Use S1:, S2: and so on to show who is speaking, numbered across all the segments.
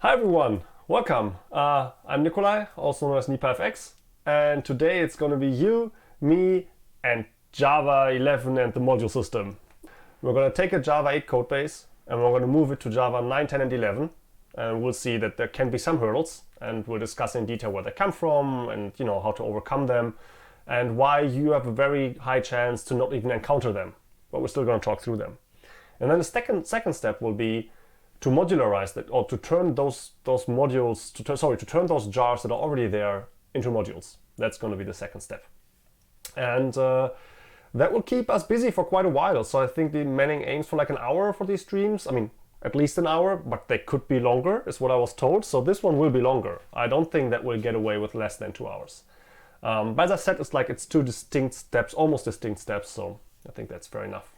S1: Hi everyone, welcome. I'm Nicolai, also known as NipaFX, and today it's going to be you, me, and Java 11 and the module system. We're going to take a Java 8 codebase and we're going to move it to Java 9, 10, and 11, and we'll see that there can be some hurdles, and we'll discuss in detail where they come from and how to overcome them, and why you have a very high chance to not even encounter them, but we're still going to talk through them. And then the second step will be to modularize that, or to turn those modules, to turn those jars that are already there into modules. That's going to be the second step. And that will keep us busy for quite a while. So I think the Manning aims for like an hour for these streams. I mean, at least an hour, but they could be longer, is what I was told. So this one will be longer. I don't think that we'll get away with less than 2 hours. But as I said, it's two distinct steps, almost distinct steps. So I think that's fair enough.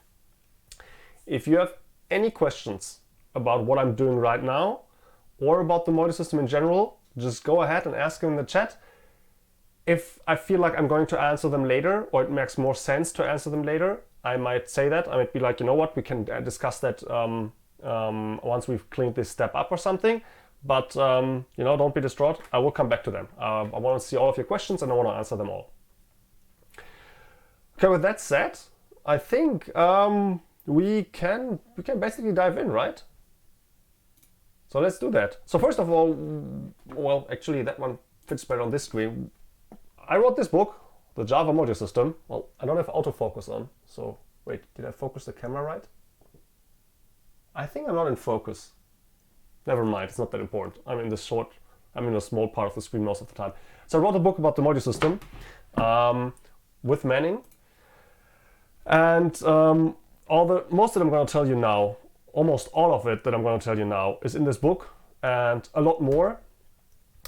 S1: If you have any questions about what I'm doing right now or about the module system in general, just go ahead and ask them in the chat. If I feel like I'm going to answer them later, or it makes more sense to answer them later, I might say that. I might be like, you know what, we can discuss that once we've cleaned this step up or something. But don't be distraught. I will come back to them. I want to see all of your questions and I want to answer them all. Okay, with that said, I think we can basically dive in, right? So let's do that. So first of all, well, actually that one fits better on this screen. I wrote this book, the Java module system. Well, I don't have autofocus on, so wait, did I focus the camera right? I think I'm not in focus. Never mind, it's not that important. I'm in a small part of the screen most of the time. So I wrote a book about the module system with Manning. And most that I'm going to tell you now, almost all of it that I'm going to tell you now is in this book and a lot more.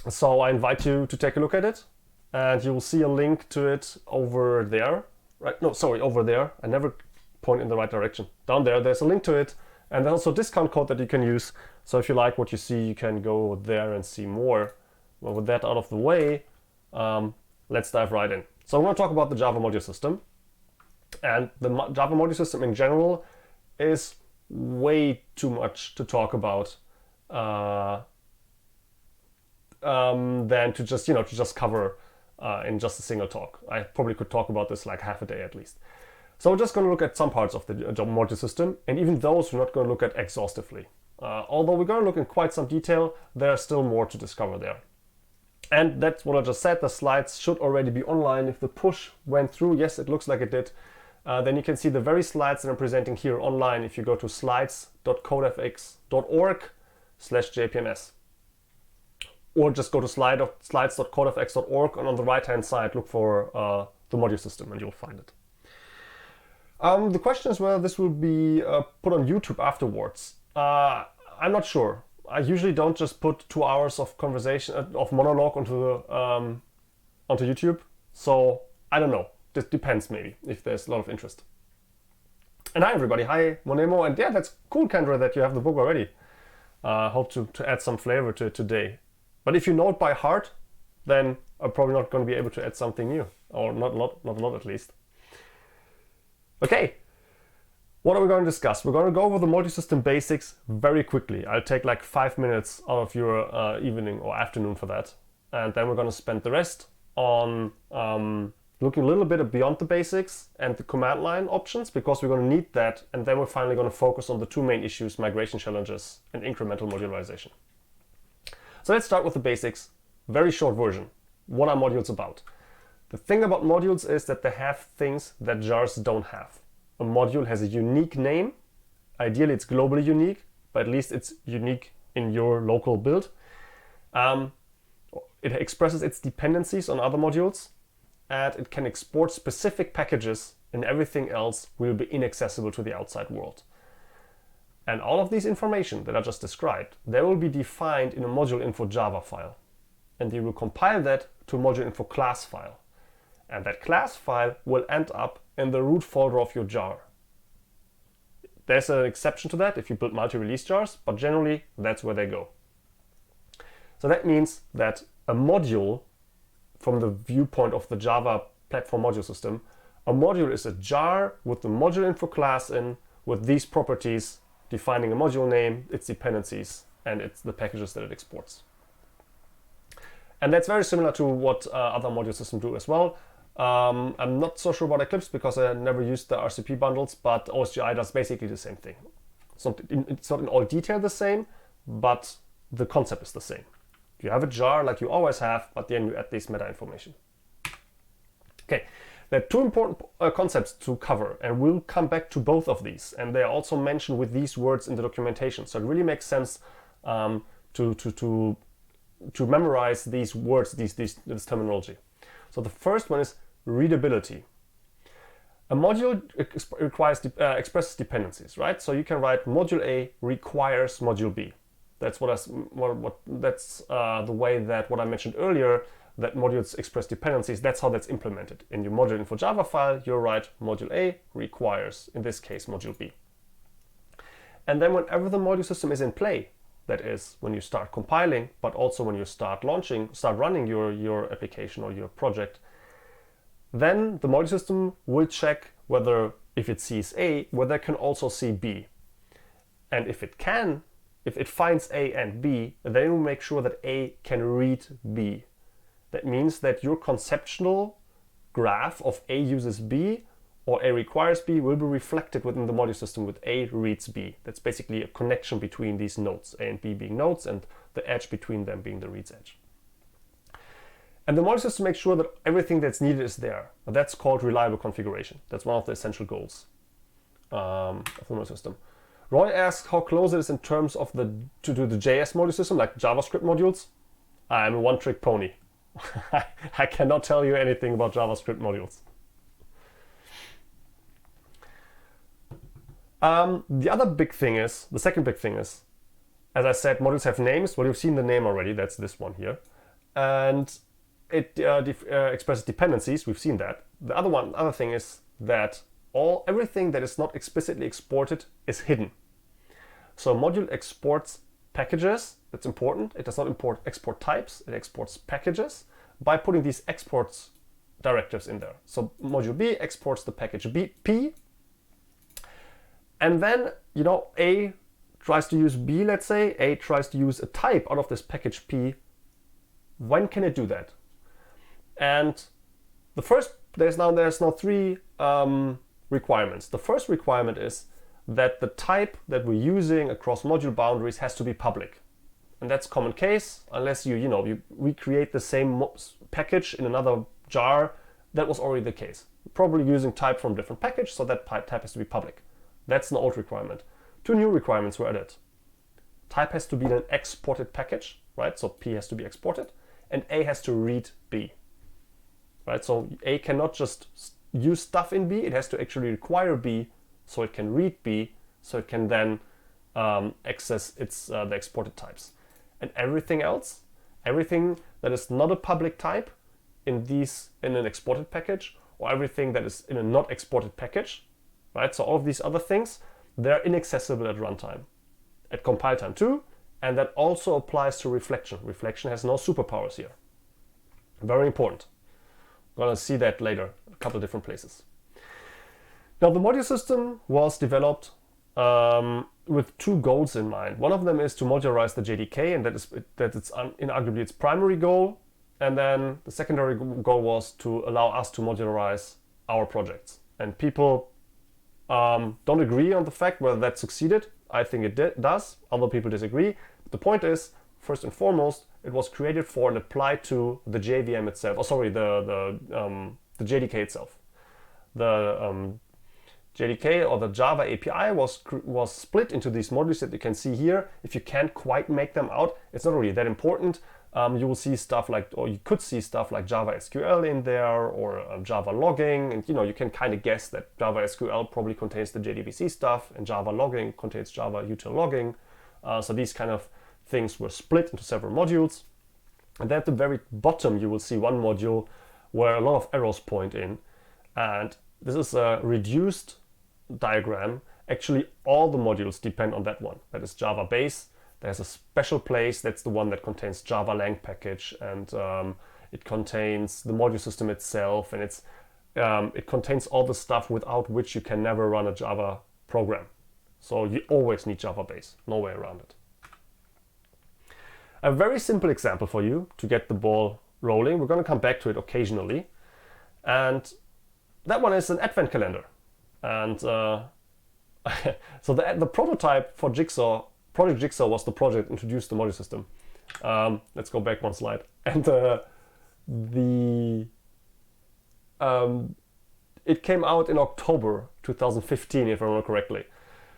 S1: So I invite you to take a look at it, and you will see a link to it over there. Right? No, sorry, over there. I never point in the right direction. Down there, there's a link to it, and there's also a discount code that you can use. So if you like what you see, you can go there and see more. Well, with that out of the way, let's dive right in. So I'm going to talk about the Java module system. And the Java module system in general is way too much to talk about than to just cover in just a single talk. I probably could talk about this like half a day at least. So we're just going to look at some parts of the Java module system, and even those we're not going to look at exhaustively. Although we're going to look in quite some detail, there's still more to discover there. And that's what I just said. The slides should already be online. If the push went through, yes, it looks like it did. Then you can see the very slides that I'm presenting here online if you go to slides.codefx.org/jpms. Or just go to slides.codefx.org, and on the right hand side look for the module system and you'll find it. The question is whether this will be put on YouTube afterwards. I'm not sure. I usually don't just put 2 hours of conversation, of monologue onto YouTube. So I don't know. This depends, maybe, if there's a lot of interest. And hi everybody, hi Monemo, and yeah, that's cool, Kendra, that you have the book already. Hope to add some flavor to it today. But if you know it by heart, then I'm probably not going to be able to add something new, or not a lot at least. Okay, what are we going to discuss? We're going to go over the module system basics very quickly. I'll take like 5 minutes out of your evening or afternoon for that. And then we're going to spend the rest on looking a little bit beyond the basics and the command line options, because we're going to need that, and then we're finally going to focus on the two main issues: migration challenges and incremental modularization. So let's start with the basics. Very short version. What are modules about? The thing about modules is that they have things that jars don't have. A module has a unique name. Ideally it's globally unique, but at least it's unique in your local build. It expresses its dependencies on other modules, and it can export specific packages, and everything else will be inaccessible to the outside world. And all of these information that I just described, they will be defined in a module info Java file. And you will compile that to a module info class file. And that class file will end up in the root folder of your jar. There's an exception to that if you build multi-release jars, but generally that's where they go. So that means that a module, from the viewpoint of the Java platform module system, a module is a jar with the module info class in, with these properties, defining a module name, its dependencies, and it's the packages that it exports. And that's very similar to what other module systems do as well. I'm not so sure about Eclipse because I never used the RCP bundles, but OSGI does basically the same thing. It's not in all detail the same, but the concept is the same. You have a jar like you always have, but then you add this meta information. Okay, there are two important concepts to cover, and we'll come back to both of these. And they are also mentioned with these words in the documentation. So it really makes sense to memorize these words, this terminology. So the first one is readability. A module expresses dependencies, right? So you can write module A requires module B. That's the way that what I mentioned earlier, that modules express dependencies, that's how that's implemented. In your module info Java file, you write module A requires, in this case, module B. And then whenever the module system is in play, that is when you start compiling, but also when you start running your application or your project, then the module system will check whether, if it sees A, whether it can also see B. And if it finds A and B, then it will make sure that A can read B. That means that your conceptual graph of A uses B or A requires B will be reflected within the module system with A reads B. That's basically a connection between these nodes, A and B being nodes and the edge between them being the reads edge. And the module system makes sure that everything that's needed is there. That's called reliable configuration. That's one of the essential goals of the module system. Roy asks how close it is in terms of the JS module system, like JavaScript modules. I'm a one-trick pony. I cannot tell you anything about JavaScript modules. The second big thing is, as I said, modules have names. Well, you've seen the name already. That's this one here. And it expresses dependencies. We've seen that. The other thing is that everything that is not explicitly exported is hidden. So a module exports packages. That's important. It does not export types. It exports packages by putting these exports directives in there. So module B exports the package P. And then, A tries to use B, let's say. A tries to use a type out of this package P. When can it do that? And there's now three requirements. The first requirement is that the type that we're using across module boundaries has to be public. And that's common case, unless you recreate the same package in another jar. That was already the case. Probably using type from a different package, so that type has to be public. That's an old requirement. Two new requirements were added. Type has to be an exported package, right? So P has to be exported, and A has to read B, right? So A cannot just use stuff in B. It has to actually require B, so it can read B, so it can then access the exported types. And everything else, everything that is not a public type in an exported package, or everything that is in a not exported package, right? So all of these other things, they're inaccessible at runtime, at compile time too, and that also applies to reflection. Reflection has no superpowers here. Very important. We're going to see that later, a couple of different places. Now the module system was developed with two goals in mind. One of them is to modularize the JDK, and it's inarguably its primary goal. And then the secondary goal was to allow us to modularize our projects. And people don't agree on the fact whether that succeeded. I think it does. Other people disagree. But the point is, first and foremost, it was created for and applied to the JVM itself. The JDK itself. The JDK or the Java API was split into these modules that you can see here. If you can't quite make them out, it's not really that important. You will see stuff you could see stuff like Java SQL in there, or Java logging, and you can kind of guess that Java SQL probably contains the JDBC stuff, and Java logging contains Java util logging. So these kind of things were split into several modules. And then at the very bottom, you will see one module where a lot of arrows point in, and this is a reduced diagram. Actually, all the modules depend on that one. That is Java base. There's a special place, that's the one that contains Java lang package, and it contains the module system itself, and it contains all the stuff without which you can never run a Java program. So you always need Java base, no way around it. A very simple example for you to get the ball rolling. We're going to come back to it occasionally. And that one is an advent calendar. And so the prototype for Jigsaw, Project Jigsaw, was the project that introduced the module system. Let's go back one slide. And it came out in October 2015, if I remember correctly.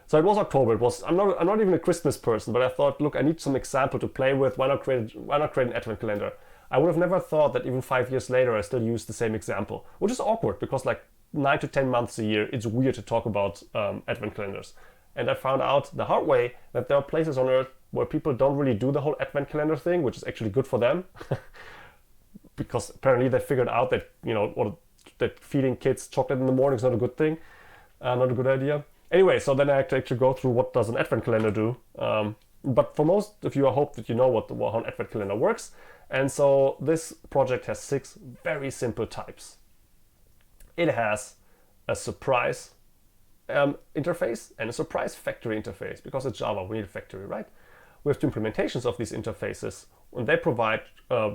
S1: So it was October. I'm not even a Christmas person, but I thought, look, I need some example to play with. Why not create an advent calendar? I would have never thought that even 5 years later I still use the same example, which is awkward because like 9 to 10 months a year, it's weird to talk about advent calendars. And I found out the hard way that there are places on Earth where people don't really do the whole advent calendar thing, which is actually good for them, because apparently they figured out that that feeding kids chocolate in the morning is not a good thing, not a good idea. Anyway, so then I had to actually go through what does an advent calendar do. But for most of you, I hope that you know how an advent calendar works. And so this project has 6 very simple types. It has a surprise interface and a surprise factory interface. Because it's Java, we need a factory, right? We have 2 implementations of these interfaces, and they provide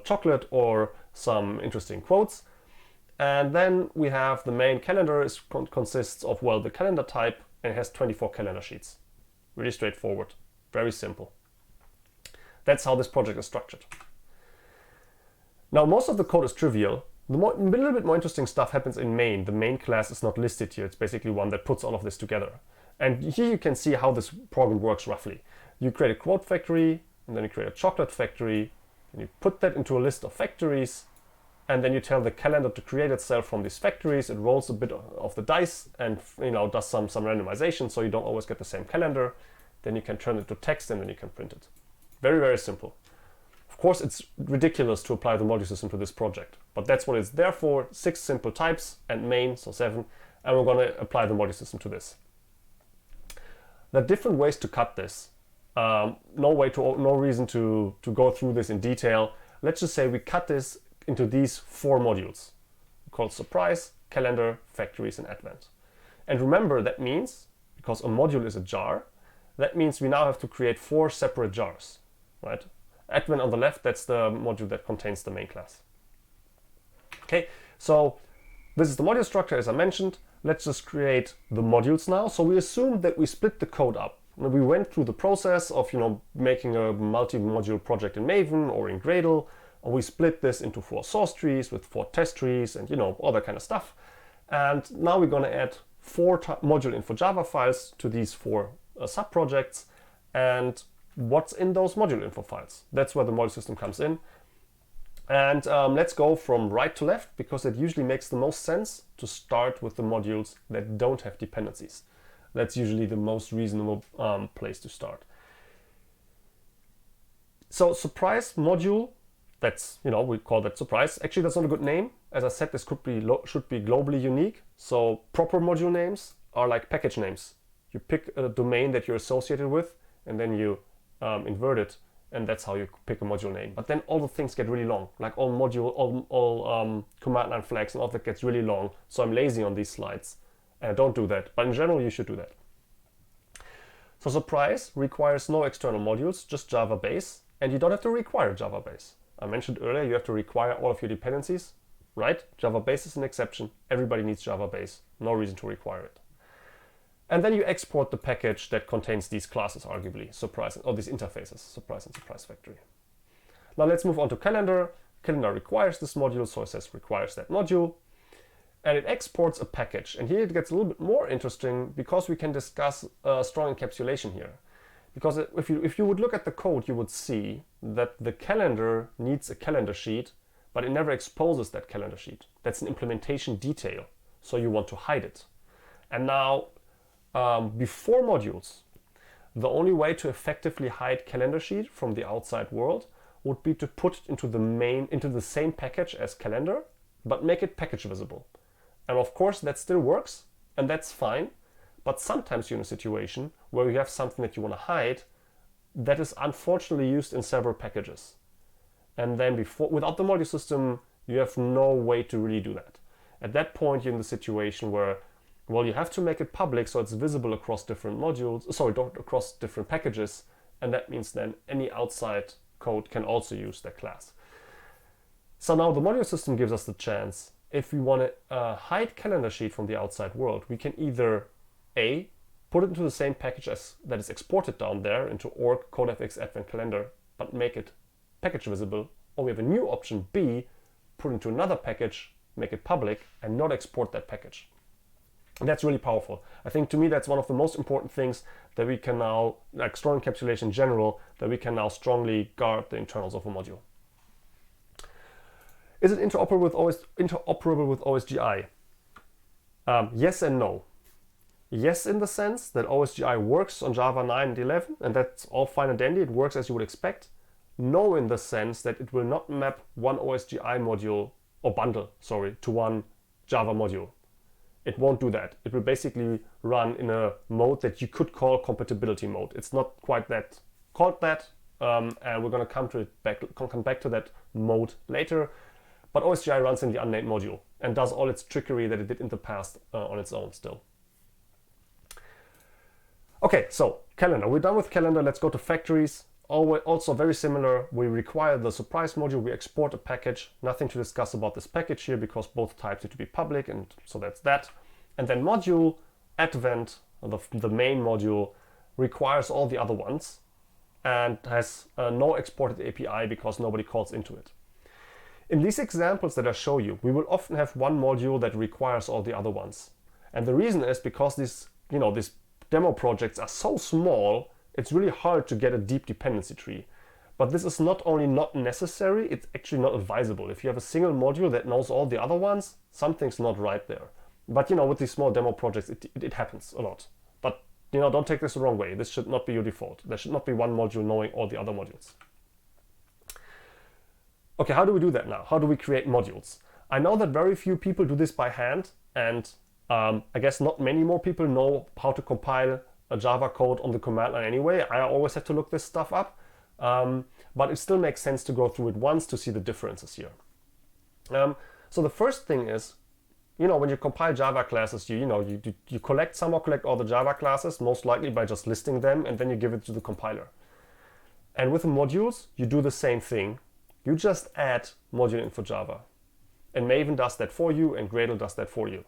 S1: chocolate or some interesting quotes. And then we have the main calendar consists of, well, the calendar type, and it has 24 calendar sheets. Really straightforward, very simple. That's how this project is structured. Now, most of the code is trivial. A little bit more interesting stuff happens in main. The main class is not listed here. It's basically one that puts all of this together. And here you can see how this program works roughly. You create a quote factory, and then you create a chocolate factory, and you put that into a list of factories, and then you tell the calendar to create itself from these factories. It rolls a bit of the dice and does some randomization, so you don't always get the same calendar. Then you can turn it to text, and then you can print it. Very, very simple. Of course, it's ridiculous to apply the module system to this project, but that's what it's there for. 6 simple types and main, so 7, and we're going to apply the module system to this. There are different ways to cut this. No reason to go through this in detail. Let's just say we cut this into these 4 modules called surprise, calendar, factories, and advent. And remember, that means, because a module is a jar, that means we now have to create 4 separate jars, right? Advent on the left, that's the module that contains the main class. Okay, so this is the module structure as I mentioned. Let's just create the modules now. So we assume that we split the code up. We went through the process of making a multi-module project in Maven or in Gradle, or we split this into 4 source trees with 4 test trees and all that kind of stuff. And now we're going to add 4 module info Java files to these 4 sub-projects. And what's in those module info files? That's where the module system comes in. And let's go from right to left, because it usually makes the most sense to start with the modules that don't have dependencies. That's usually the most reasonable place to start. So surprise module, that's, we call that surprise. Actually, that's not a good name. As I said, this should be globally unique. So proper module names are like package names. You pick a domain that you're associated with, and then you invert it, and that's how you pick a module name. But then all the things get really long, like all command line flags and all that gets really long. So I'm lazy on these slides, and I don't do that. But in general, you should do that. So surprise requires no external modules, just Java base, and you don't have to require Java base. I mentioned earlier you have to require all of your dependencies, right? Java base is an exception. Everybody needs Java base. No reason to require it. And then you export the package that contains these classes, arguably, surprise, or these interfaces, surprise and surprise factory. Now let's move on to calendar. Calendar requires this module, so it says requires that module. And it exports a package. And here it gets a little bit more interesting, because we can discuss strong encapsulation here. Because if you would look at the code, you would see that the calendar needs a calendar sheet, but it never exposes that calendar sheet. That's an implementation detail, so you want to hide it. And now, before modules, the only way to effectively hide calendar sheet from the outside world would be to put it into the same package as calendar, but make it package visible. And of course, that still works, and that's fine. But sometimes you're in a situation where you have something that you want to hide that is unfortunately used in several packages. And then without the module system, you have no way to really do that. At that point, you're in the situation where, well, you have to make it public so it's visible across different modules, across different packages. And that means then any outside code can also use that class. So now the module system gives us the chance, if we want to hide calendar sheet from the outside world, we can either A, put it into the same package as that is exported down there into org codefx advent calendar, but make it package visible, or we have a new option B, put into another package, make it public, and not export that package. And that's really powerful. I think to me that's one of the most important things that we can now, like strong encapsulation in general, that we can now strongly guard the internals of a module. Is it interoperable with OSGI? Yes and no. Yes, in the sense that OSGI works on Java 9 and 11, and that's all fine and dandy, it works as you would expect. No, in the sense that it will not map one OSGI module, or bundle, sorry, to one Java module. It won't do that. It will basically run in a mode that you could call compatibility mode. It's not quite that called that, and we're going to come back to that mode later. But OSGI runs in the unnamed module and does all its trickery that it did in the past on its own still. Okay, so calendar. We're done with calendar. Let's go to factories. Also very similar. We require the surprise module. We export a package. Nothing to discuss about this package here because both types need to be public, and so that's that. And then module advent, the main module, requires all the other ones and has no exported API because nobody calls into it. In these examples that I show you, we will often have one module that requires all the other ones. And the reason is because these demo projects are so small, it's really hard to get a deep dependency tree. But this is not only not necessary, it's actually not advisable. If you have a single module that knows all the other ones, something's not right there. But with these small demo projects, it happens a lot. But don't take this the wrong way. This should not be your default. There should not be one module knowing all the other modules. Okay, how do we do that now? How do we create modules? I know that very few people do this by hand, and I guess not many more people know how to compile a Java code on the command line anyway. I always have to look this stuff up, but it still makes sense to go through it once to see the differences here. So the first thing is, when you compile Java classes, you somehow collect all the Java classes, most likely by just listing them, and then you give it to the compiler. And with the modules, you do the same thing. You just add module info Java. And Maven does that for you, and Gradle does that for you.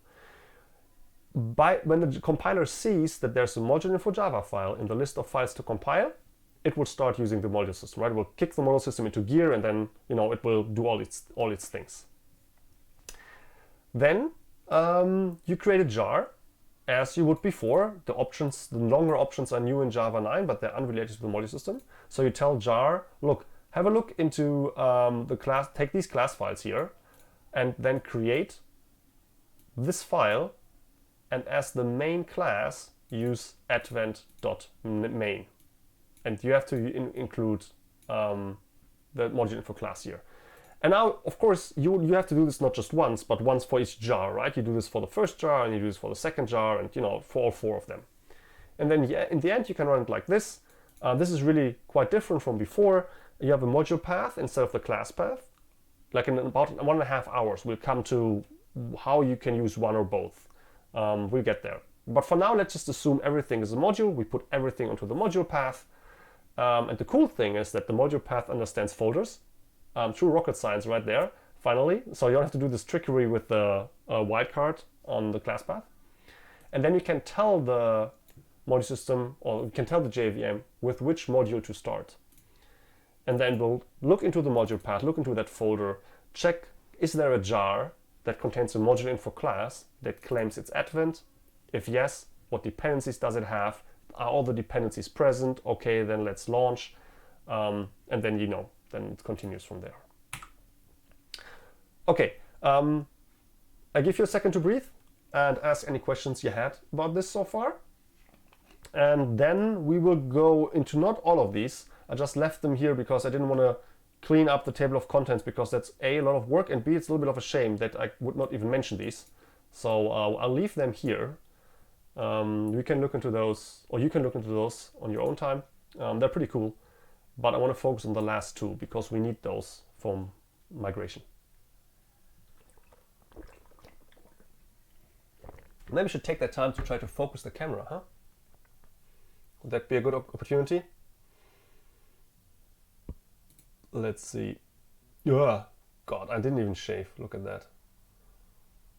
S1: When the compiler sees that there's a module info Java file in the list of files to compile, it will start using the module system, right? It will kick the module system into gear, and then it will do all its things. Then you create a jar as you would before. The longer options are new in Java 9, but they're unrelated to the module system. So you tell jar, look, have a look into the class, take these class files here, and then create this file, and as the main class, use advent.main. And you have to include the module info class here. And now, of course, you have to do this not just once, but once for each jar, right? You do this for the first jar, and you do this for the second jar, and for all four of them. And then in the end, you can run it like this. This is really quite different from before. You have a module path instead of the class path. Like in about 1.5 hours, we'll come to how you can use one or both. We'll get there. But for now, let's just assume everything is a module. We put everything onto the module path. And the cool thing is that the module path understands folders. True rocket science right there, finally. So you don't have to do this trickery with the wildcard on the class path. And then you can tell the module system, or you can tell the JVM with which module to start. And then we'll look into the module path, look into that folder, check, is there a jar that contains a module info class that claims it's advent? If yes, what dependencies does it have? Are all the dependencies present? Okay, then let's launch. And then then it continues from there. Okay, I give you a second to breathe and ask any questions you had about this so far. And then we will go into not all of these. I just left them here because I didn't want to clean up the table of contents, because that's A, a lot of work, and B, it's a little bit of a shame that I would not even mention these. So I'll leave them here. We can look into those, or you can look into those on your own time. They're pretty cool, but I want to focus on the last two because we need those for migration. Maybe we should take that time to try to focus the camera, huh? Would that be a good opportunity? let's see. Yeah, God, I didn't even shave. Look at that.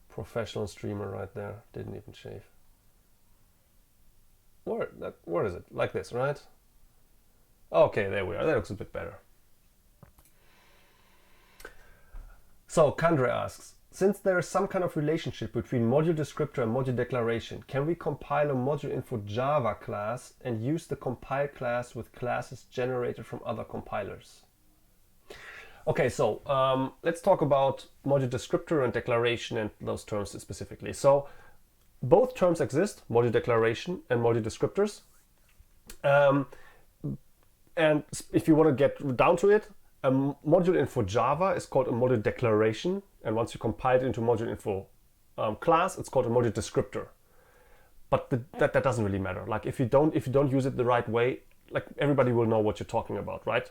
S1: Professional streamer right there. Didn't even shave. Where is it? Like this, right? Okay, there we are. That looks a bit better. So Kandre asks, since there is some kind of relationship between module descriptor and module declaration, can we compile a module info Java class and use the compile class with classes generated from other compilers? Okay, so let's talk about module descriptor and declaration and those terms specifically. So both terms exist, module declaration and module descriptors. And if you want to get down to it, a module info Java is called a module declaration, and once you compile it into module info class, it's called a module descriptor. But that doesn't really matter. Like if you don't use it the right way, like everybody will know what you're talking about, right?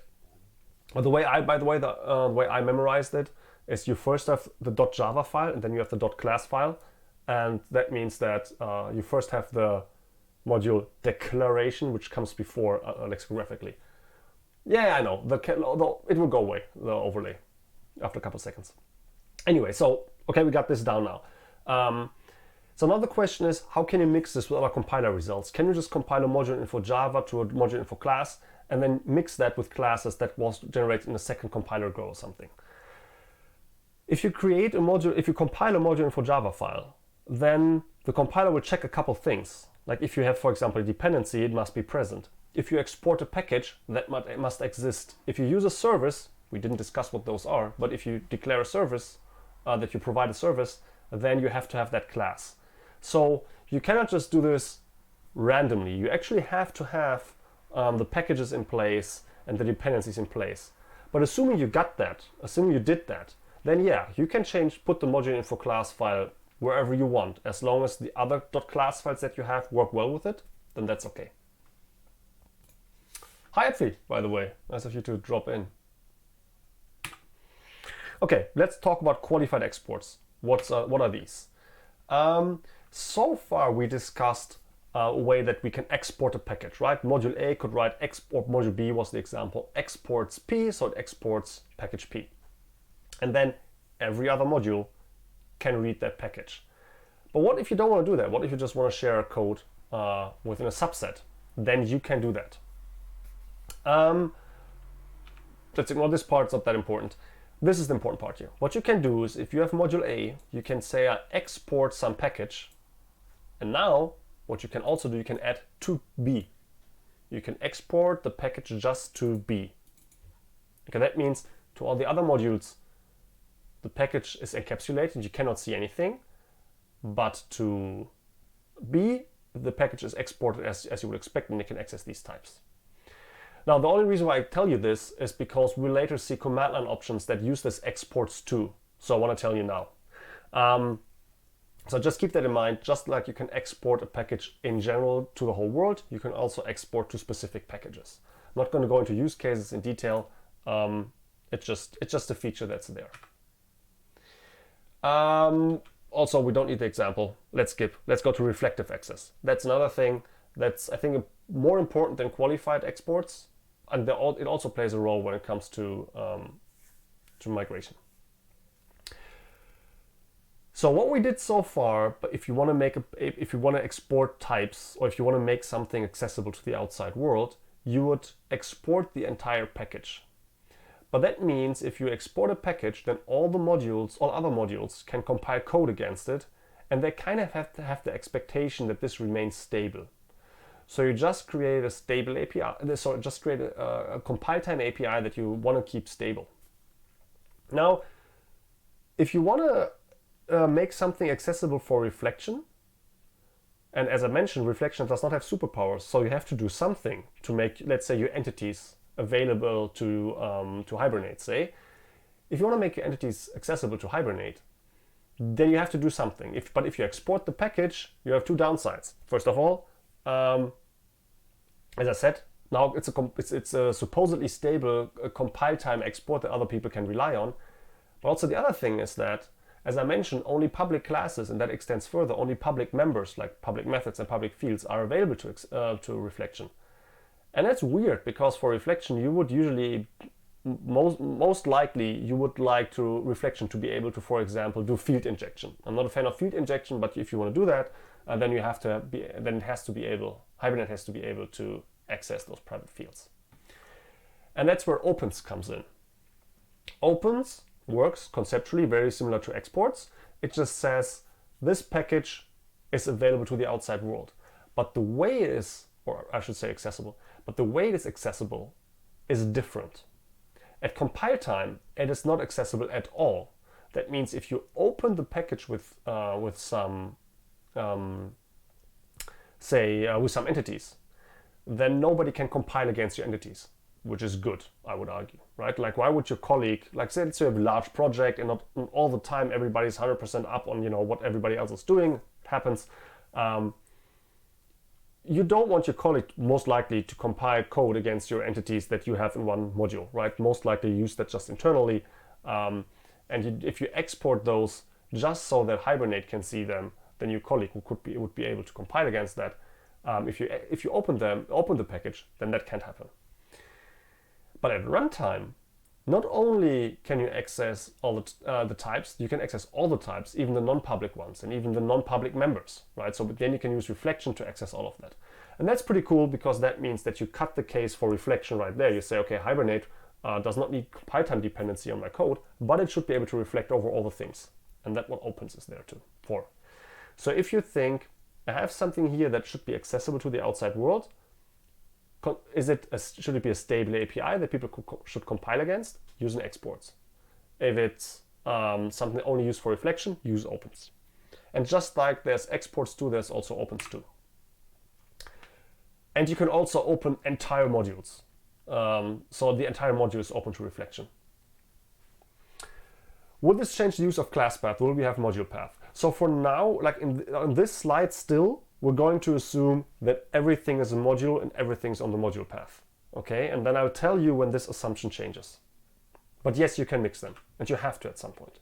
S1: But the way I memorized it is you first have the .java file and then you have the .class file, and that means that you first have the module declaration, which comes before lexicographically. Yeah, I know. It will go away, the overlay, after a couple of seconds. Anyway, so, okay, we got this down now. So now the question is, how can you mix this with other compiler results? Can you just compile a module info Java to a module info class and then mix that with classes that was generated in a second compiler go or something? If you compile a module info Java file, then the compiler will check a couple things. Like if you have, for example, a dependency, it must be present. If you export a package, that must exist. If you use a service, we didn't discuss what those are, but if you declare a service, that you provide a service, then you have to have that class. So you cannot just do this randomly. You actually have to have the packages in place and the dependencies in place. But assuming you got that, assuming you did that, then yeah, you can put the module info class file wherever you want. As long as the other .class files that you have work well with it, then that's okay. Hi Epfi, by the way, nice of you to drop in. Okay, let's talk about qualified exports. What are these? So far we discussed a way that we can export a package, right? Module A could write export, module B was the example, exports P, so it exports package P. And then every other module can read that package. But what if you don't want to do that? What if you just want to share a code within a subset? Then you can do that. Let's ignore this part, it's not that important. This is the important part here. What you can do is if you have module A, you can say I export some package. And now what you can also do, you can add to B. You can export the package just to B. Okay, that means to all the other modules, the package is encapsulated, you cannot see anything. But to B, the package is exported as you would expect, and you can access these types. Now, the only reason why I tell you this is because we later see command line options that use this exports to. So I want to tell you now. So just keep that in mind. Just like you can export a package in general to the whole world, you can also export to specific packages. I'm not going to go into use cases in detail. It's just a feature that's there. Also, we don't need the example. Let's skip. Let's go to reflective access. That's another thing that's, I think, more important than qualified exports. And it also plays a role when it comes to migration. So what we did so far, but if you want to export types, or if you want to make something accessible to the outside world, you would export the entire package. But that means if you export a package, then all other modules can compile code against it, and they kind of have to have the expectation that this remains stable. So you just create a stable API, just create a compile time API that you want to keep stable. Now, if you want to make something accessible for reflection, and as I mentioned, reflection does not have superpowers, so you have to do something to make, let's say, your entities available to Hibernate, say. If you want to make your entities accessible to Hibernate, then you have to do something. But if you export the package, you have two downsides. First of all, as I said, now it's a supposedly stable compile time export that other people can rely on. But also the other thing is that, as I mentioned, only public classes, and that extends further, only public members like public methods and public fields are available to reflection. And that's weird, because for reflection you would usually most likely you would like to reflection to be able to, for example, do field injection. I'm not a fan of field injection, but if you want to do that, then it has to be able, Hibernate has to be able to access those private fields. And that's where opens comes in. Opens works conceptually very similar to exports. It just says this package is available to the outside world. But the way it is, or I should say accessible, but the way it is accessible is different. At compile time, it is not accessible at all. That means if you open the package with some entities, then nobody can compile against your entities, which is good, I would argue, right? Like, why would your colleague, like, say you have a large project and not all the time everybody's 100% up on, what everybody else is doing. It happens. You don't want your colleague most likely to compile code against your entities that you have in one module, right? Most likely use that just internally. If you export those just so that Hibernate can see them, then your colleague would be able to compile against that. If you open the package, then that can't happen. But at runtime, not only can you access all the types, you can access all the types, even the non-public ones and even the non-public members, right? So then you can use reflection to access all of that. And that's pretty cool because that means that you cut the case for reflection right there. You say, okay, Hibernate does not need compile time dependency on my code, but it should be able to reflect over all the things. And that's what opens is there for. So if you think, I have something here that should be accessible to the outside world, should it be a stable API that people should compile against? Use an exports. If it's something only used for reflection, use opens. And just like there's exports too, there's also opens too. And you can also open entire modules. So the entire module is open to reflection. Will this change the use of class path? Will we have module path? So for now, like on this slide still, we're going to assume that everything is a module and everything's on the module path. Okay, and then I'll tell you when this assumption changes. But yes, you can mix them, and you have to at some point.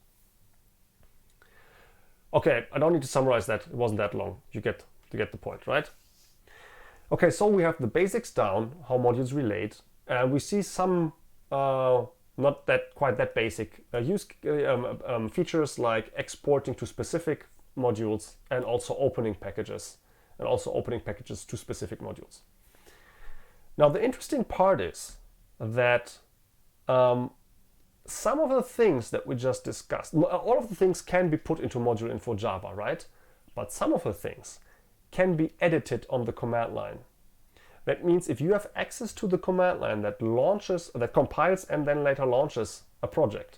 S1: Okay, I don't need to summarize that. It wasn't that long. You get the point, right? Okay, so we have the basics down, how modules relate, and we see some not quite that basic features like exporting to specific modules and also opening packages to specific modules. Now the interesting part is that some of the things that we just discussed, all of the things can be put into module info Java, right? But some of the things can be edited on the command line. That means if you have access to the command line that compiles and then later launches a project,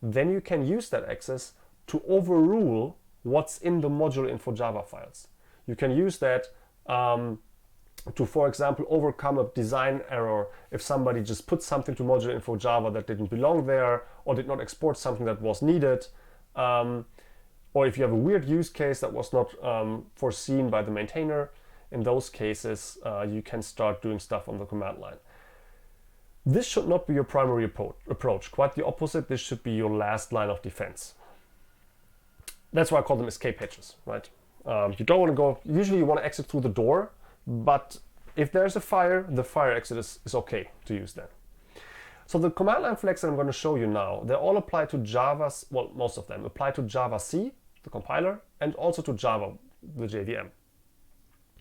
S1: then you can use that access to overrule what's in the module info Java files. You can use that to, for example, overcome a design error if somebody just put something to module info Java that didn't belong there or did not export something that was needed. Or if you have a weird use case that was not foreseen by the maintainer, in those cases, you can start doing stuff on the command line. This should not be your primary approach. Quite the opposite, this should be your last line of defense. That's why I call them escape hatches, right? You don't want to go, usually you want to exit through the door, but if there's a fire, the fire exit is okay to use then. So the command line flags that I'm going to show you now, they all apply to Java's, well, most of them apply to Java C, the compiler, and also to Java, the JVM.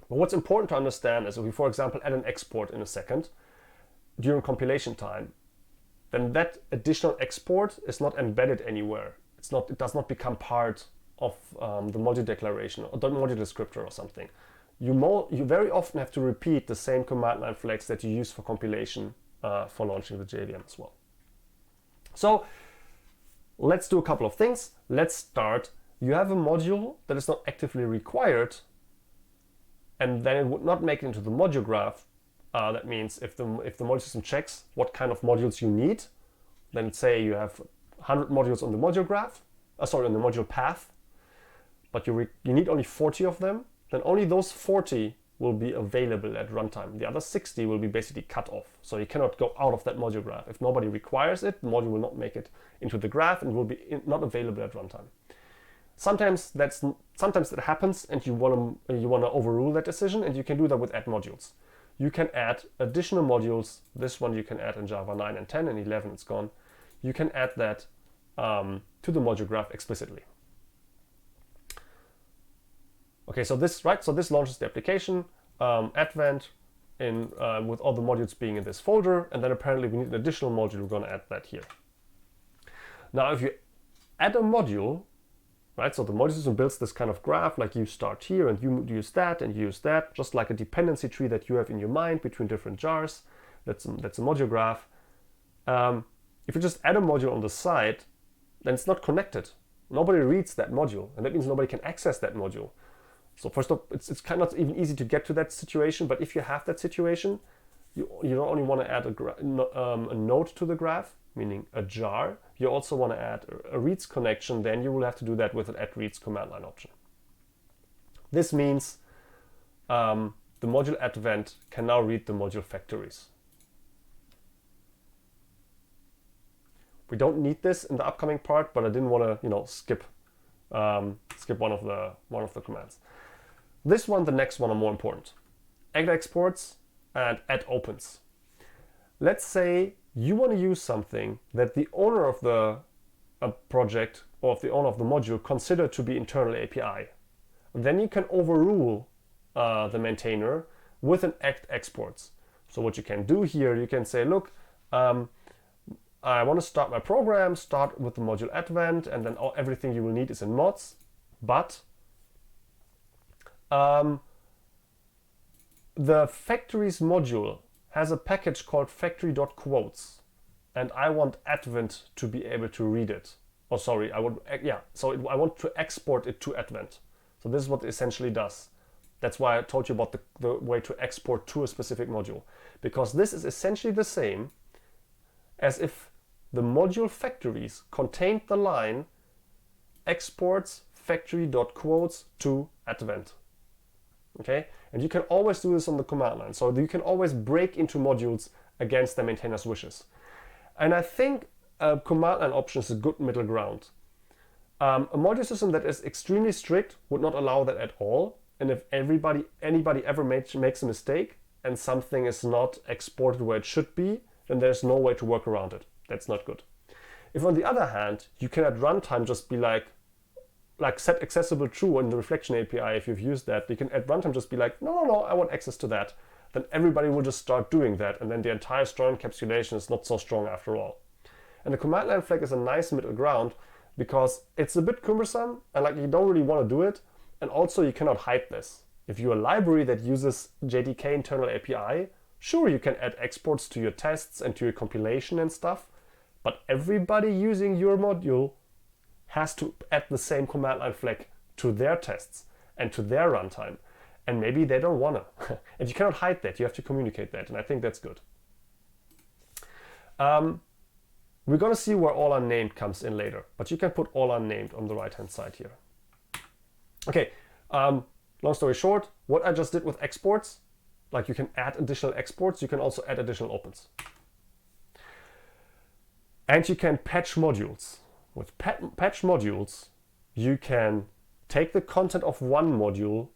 S1: But what's important to understand is if we, for example, add an export in a second during compilation time, then that additional export is not embedded anywhere. It does not become part of the module declaration or the module descriptor or something. You very often have to repeat the same command line flags that you use for compilation for launching the JVM as well. So let's do a couple of things. Let's start. You have a module that is not actively required, and then it would not make it into the module graph. That means if the module system checks what kind of modules you need, then say you have 100 modules on the module graph, on the module path, but you need only 40 of them, then only those 40 will be available at runtime. The other 60 will be basically cut off. So you cannot go out of that module graph. If nobody requires it, the module will not make it into the graph and will be not available at runtime. Sometimes that happens and you want to overrule that decision, and you can do that with add modules. you can add additional modules. This one you can add in Java 9 and 10, and 11 it's gone. You can add that to the module graph explicitly. Okay, so this launches the application, Advent, with all the modules being in this folder, and then apparently we need an additional module. We're going to add that here. Now, if you add a module, right? So the module system builds this kind of graph, like you start here and you use that and you use that, just like a dependency tree that you have in your mind between different jars. That's a module graph. If you just add a module on the side, then it's not connected. Nobody reads that module, and that means nobody can access that module. So first off, it's kind of not even easy to get to that situation, but if you have that situation, you don't only want to add a node to the graph, meaning a jar. You also want to add a reads connection. Then you will have to do that with an add reads command line option. This means the module Advent can now read the module factories. We don't need this in the upcoming part, but I didn't want to, skip one of the commands. This one, the next one are more important. Add exports and add opens. Let's say you want to use something that the owner of the project or the owner of the module consider to be internal API. Then you can overrule the maintainer with an add exports. So what you can do here, you can say, look, I want to start my program, start with the module Advent, and then everything you will need is in mods, but the factories module has a package called factory.quotes, and I want Advent to be able to read it. Oh, sorry, I want to export it to Advent. So this is what it essentially does. That's why I told you about the way to export to a specific module, because this is essentially the same as if the module factories contained the line exports factory.quotes to Advent. Okay, and you can always do this on the command line. So you can always break into modules against the maintainer's wishes. And I think a command line option is a good middle ground. A module system that is extremely strict would not allow that at all. And if anybody ever makes a mistake and something is not exported where it should be, then there's no way to work around it. That's not good. If on the other hand, you can at runtime just be like set accessible true in the reflection API, if you've used that, you can at runtime just be like, no, I want access to that. Then everybody will just start doing that, and then the entire strong encapsulation is not so strong after all. And the command line flag is a nice middle ground because it's a bit cumbersome and you don't really want to do it, and also you cannot hide this. If you're a library that uses JDK internal API, sure, you can add exports to your tests and to your compilation and stuff, but everybody using your module has to add the same command line flag to their tests and to their runtime. And maybe they don't want to. And you cannot hide that. You have to communicate that. And I think that's good. We're going to see where all unnamed comes in later. But you can put all unnamed on the right-hand side here. Okay, long story short, what I just did with exports, like you can add additional exports, you can also add additional opens. And you can patch modules. With patch modules, you can take the content of one module,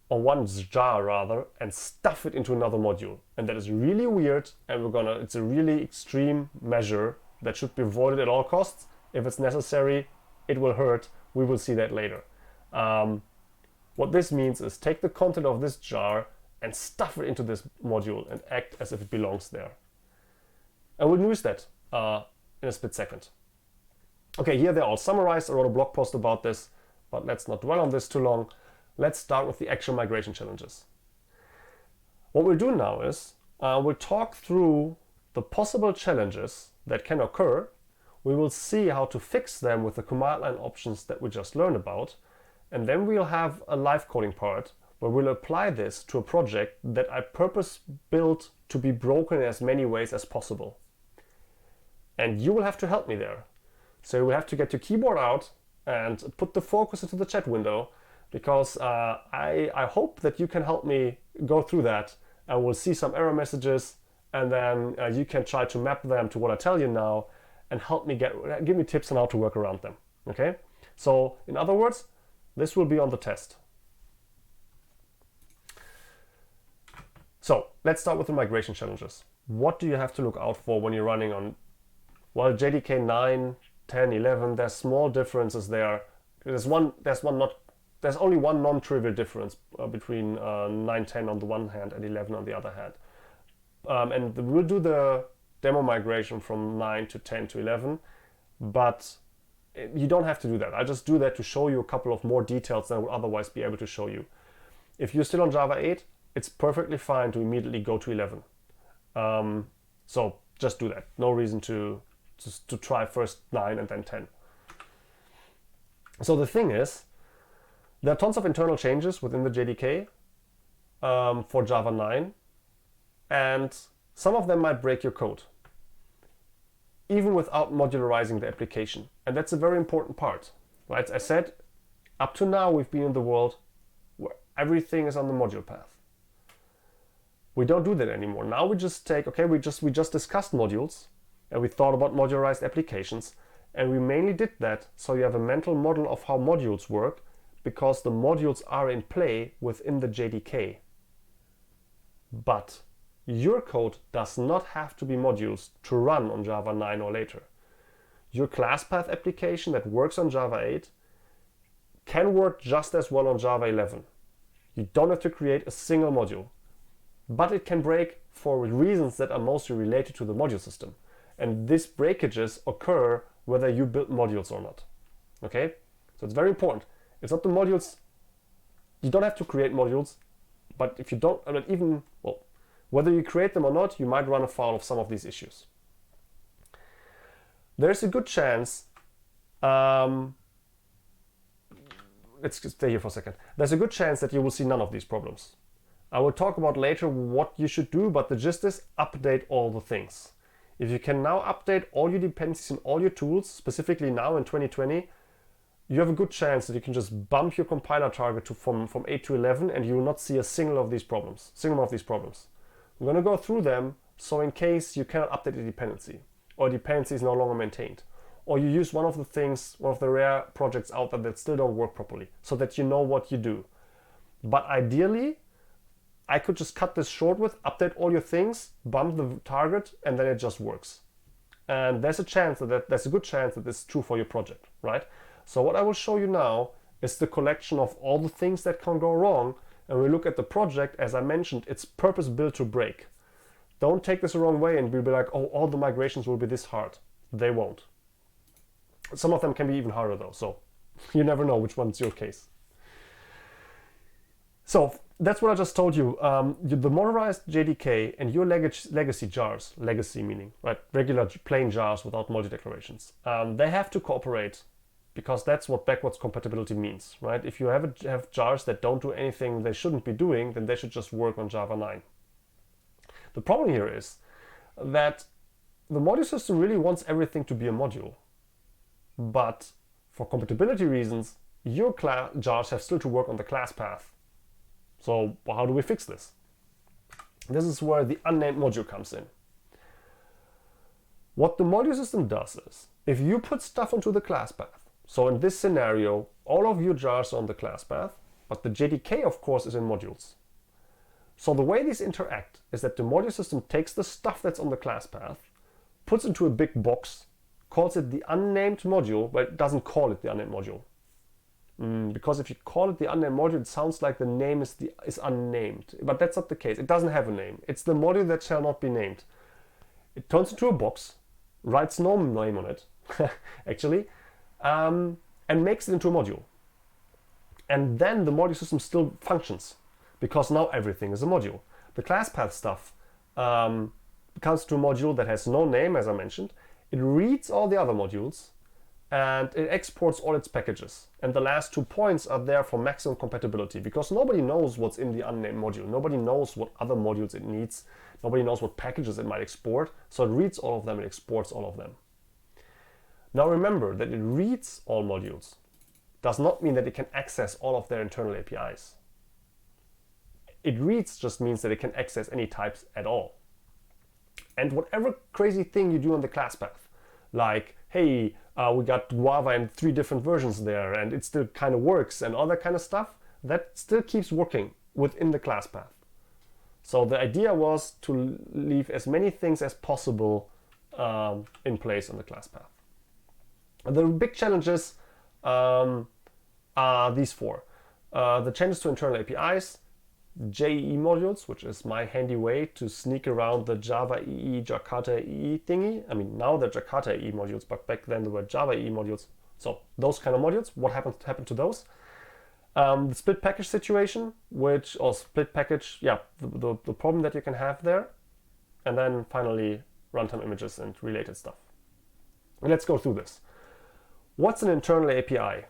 S1: or one jar rather, and stuff it into another module. And that is really weird, and it's a really extreme measure that should be avoided at all costs. If it's necessary, it will hurt. We will see that later. What this means is take the content of this jar and stuff it into this module and act as if it belongs there. And we'll use that in a split second. Okay, here they're all summarized. I wrote a blog post about this, but let's not dwell on this too long. Let's start with the actual migration challenges. What we'll do now is we'll talk through the possible challenges that can occur. We will see how to fix them with the command line options that we just learned about. And then we'll have a live coding part where we'll apply this to a project that I purpose built to be broken in as many ways as possible. And you will have to help me there. So you will have to get your keyboard out and put the focus into the chat window, because I hope that you can help me go through that, and we'll see some error messages, and then you can try to map them to what I tell you now and help me give me tips on how to work around them. Okay? So in other words, this will be on the test. So let's start with the migration challenges. What do you have to look out for when you're running on, well, JDK 9, 10, 11? There's small differences there. There's only one non-trivial difference between 9, 10 on the one hand and 11 on the other hand. And we'll do the demo migration from 9 to 10 to 11, but you don't have to do that. I just do that to show you a couple of more details than I would otherwise be able to show you. If you're still on Java 8, it's perfectly fine to immediately go to 11. So just do that. No reason to try first 9 and then 10. So the thing is, there are tons of internal changes within the JDK for Java 9, and some of them might break your code, even without modularizing the application. And that's a very important part, right? As I said, up to now we've been in the world where everything is on the module path. We don't do that anymore. Now we just take, okay, we just discussed modules and we thought about modularized applications, and we mainly did that so you have a mental model of how modules work, because the modules are in play within the JDK. But your code does not have to be modules to run on Java 9 or later. Your class path application that works on Java 8 can work just as well on Java 11. You don't have to create a single module, but it can break for reasons that are mostly related to the module system. And these breakages occur whether you build modules or not. Okay? So it's very important. It's not the modules. You don't have to create modules, but if you don't, whether you create them or not, you might run afoul of some of these issues. There's a good chance, let's just stay here for a second. There's a good chance that you will see none of these problems. I will talk about later what you should do, but the gist is update all the things. If you can now update all your dependencies and all your tools, specifically now in 2020, you have a good chance that you can just bump your compiler target from 8 to 11, and you will not see a single of these problems. I'm going to go through them, so in case you cannot update a dependency, or a dependency is no longer maintained, or you use one of the rare projects out there that still don't work properly, so that you know what you do. But ideally, I could just cut this short with update all your things, bump the target, and then it just works. And there's a good chance that this is true for your project, right? So what I will show you now is the collection of all the things that can go wrong, and we look at the project. As I mentioned, it's purpose built to break. Don't take this the wrong way and we'll be like, oh, all the migrations will be this hard. They won't. Some of them can be even harder though, so you never know which one's your case. So that's what I just told you. The modularized JDK and your legacy jars, legacy meaning, right, regular plain jars without module declarations, they have to cooperate, because that's what backwards compatibility means, right? If you have jars that don't do anything they shouldn't be doing, then they should just work on Java 9. The problem here is that the module system really wants everything to be a module. But for compatibility reasons, your jars have still to work on the class path. So how do we fix this? This is where the unnamed module comes in. What the module system does is, if you put stuff onto the class path, so in this scenario, all of your jars are on the class path, but the JDK, of course, is in modules. So the way these interact is that the module system takes the stuff that's on the class path, puts it into a big box, calls it the unnamed module, but it doesn't call it the unnamed module. Because if you call it the unnamed module, it sounds like the name is unnamed, but that's not the case. It doesn't have a name. It's the module that shall not be named. It turns into a box, writes no name on it, actually, and makes it into a module. And then the module system still functions, because now everything is a module. The class path stuff comes to a module that has no name, as I mentioned. It reads all the other modules, and it exports all its packages. And the last 2 points are there for maximum compatibility, because nobody knows what's in the unnamed module. Nobody knows what other modules it needs. Nobody knows what packages it might export. So it reads all of them and exports all of them. Now remember that it reads all modules does not mean that it can access all of their internal APIs. It reads just means that it can access any types at all. And whatever crazy thing you do on the class path, like, hey, we got Guava in 3 different versions there and it still kind of works and all that kind of stuff, that still keeps working within the class path. So the idea was to leave as many things as possible in place on the class path. The big challenges are these four. The changes to internal APIs, JEE modules, which is my handy way to sneak around the Java EE, Jakarta EE thingy. I mean, now they're Jakarta EE modules, but back then they were Java EE modules. So those kind of modules, what happened to those? The split package situation, or split package, the problem that you can have there. And then finally, runtime images and related stuff. And let's go through this. What's an internal API?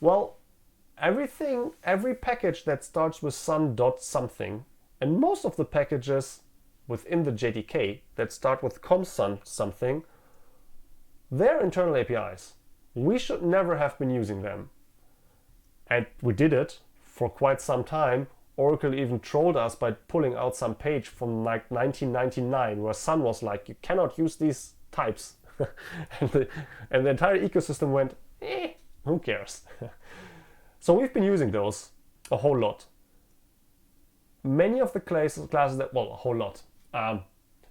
S1: Well, every package that starts with sun.something, and most of the packages within the JDK that start with com.sun something, they're internal APIs. We should never have been using them. And we did it for quite some time. Oracle even trolled us by pulling out some page from like 1999 where Sun was like, you cannot use these types. and the entire ecosystem went, who cares? So we've been using those a whole lot. Many of the classes that, well, a whole lot.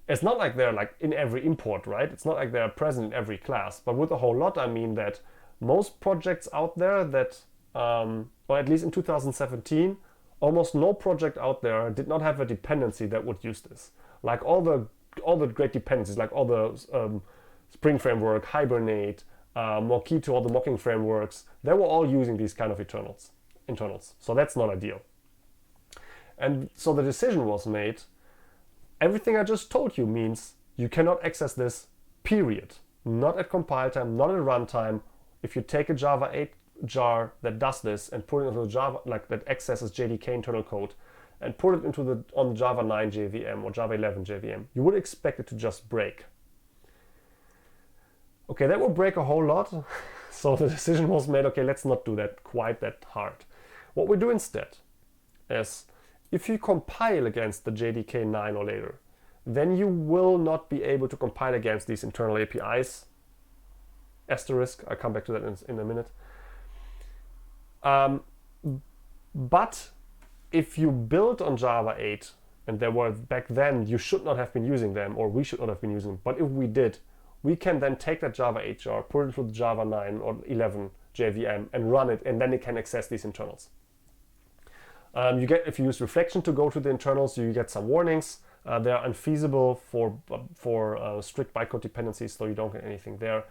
S1: It's not like they're like in every import, right? It's not like they're present in every class. But with a whole lot, I mean that most projects out there that, or at least in 2017, almost no project out there did not have a dependency that would use this. Like all the great dependencies, like all the Spring Framework, Hibernate, Mockito, all the mocking frameworks, they were all using these kind of internals. So that's not ideal. And so the decision was made, everything I just told you means you cannot access this, period. Not at compile time, not at runtime. If you take a Java 8 jar that does this and put it into Java, like that accesses JDK internal code, and put it into on Java 9 JVM or Java 11 JVM, you would expect it to just break. Okay, that will break a whole lot. So the decision was made, okay, let's not do that quite that hard. What we do instead is, if you compile against the JDK 9 or later, then you will not be able to compile against these internal APIs. Asterisk, I'll come back to that in a minute. But if you build on Java 8, and there were back then, you should not have been using them, or we should not have been using them, but if we did, we can then take that Java 8 jar, put it into the Java 9 or 11 JVM and run it, and then it can access these internals. If you use reflection to go to the internals, you get some warnings. They are unfeasible for strict bytecode dependencies, so you don't get anything there.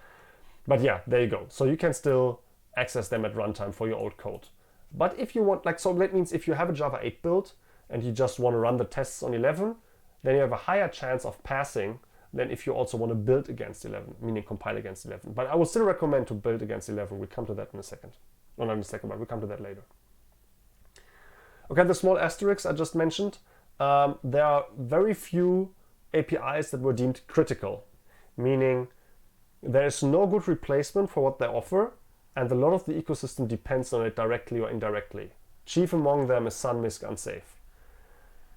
S1: But yeah, there you go. So you can still access them at runtime for your old code. But if you want, so that means if you have a Java 8 build and you just want to run the tests on 11, then you have a higher chance of passing than if you also want to build against 11, meaning compile against 11. But I would still recommend to build against 11. We'll come to that in a second. Well, not in a second, but we'll come to that later. Okay, the small asterisks I just mentioned, there are very few APIs that were deemed critical, meaning there is no good replacement for what they offer, and a lot of the ecosystem depends on it directly or indirectly. Chief among them is SunMISC unsafe.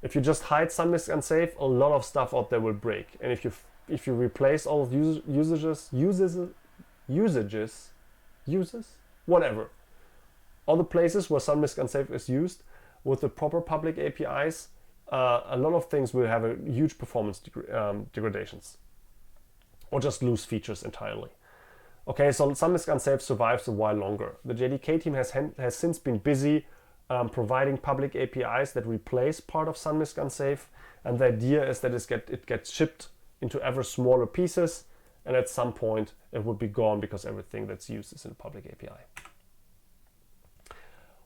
S1: If you just hide SunMISC unsafe, a lot of stuff out there will break. And if you replace all of uses, whatever, all the places where SunMISC unsafe is used with the proper public APIs, a lot of things will have a huge performance degradations, or just lose features entirely. Okay, so SunMISC unsafe survives a while longer. The JDK team has since been busy providing public APIs that replace part of SunMISC unsafe, and the idea is that it gets shipped into ever smaller pieces, and at some point it would be gone because everything that's used is in a public API.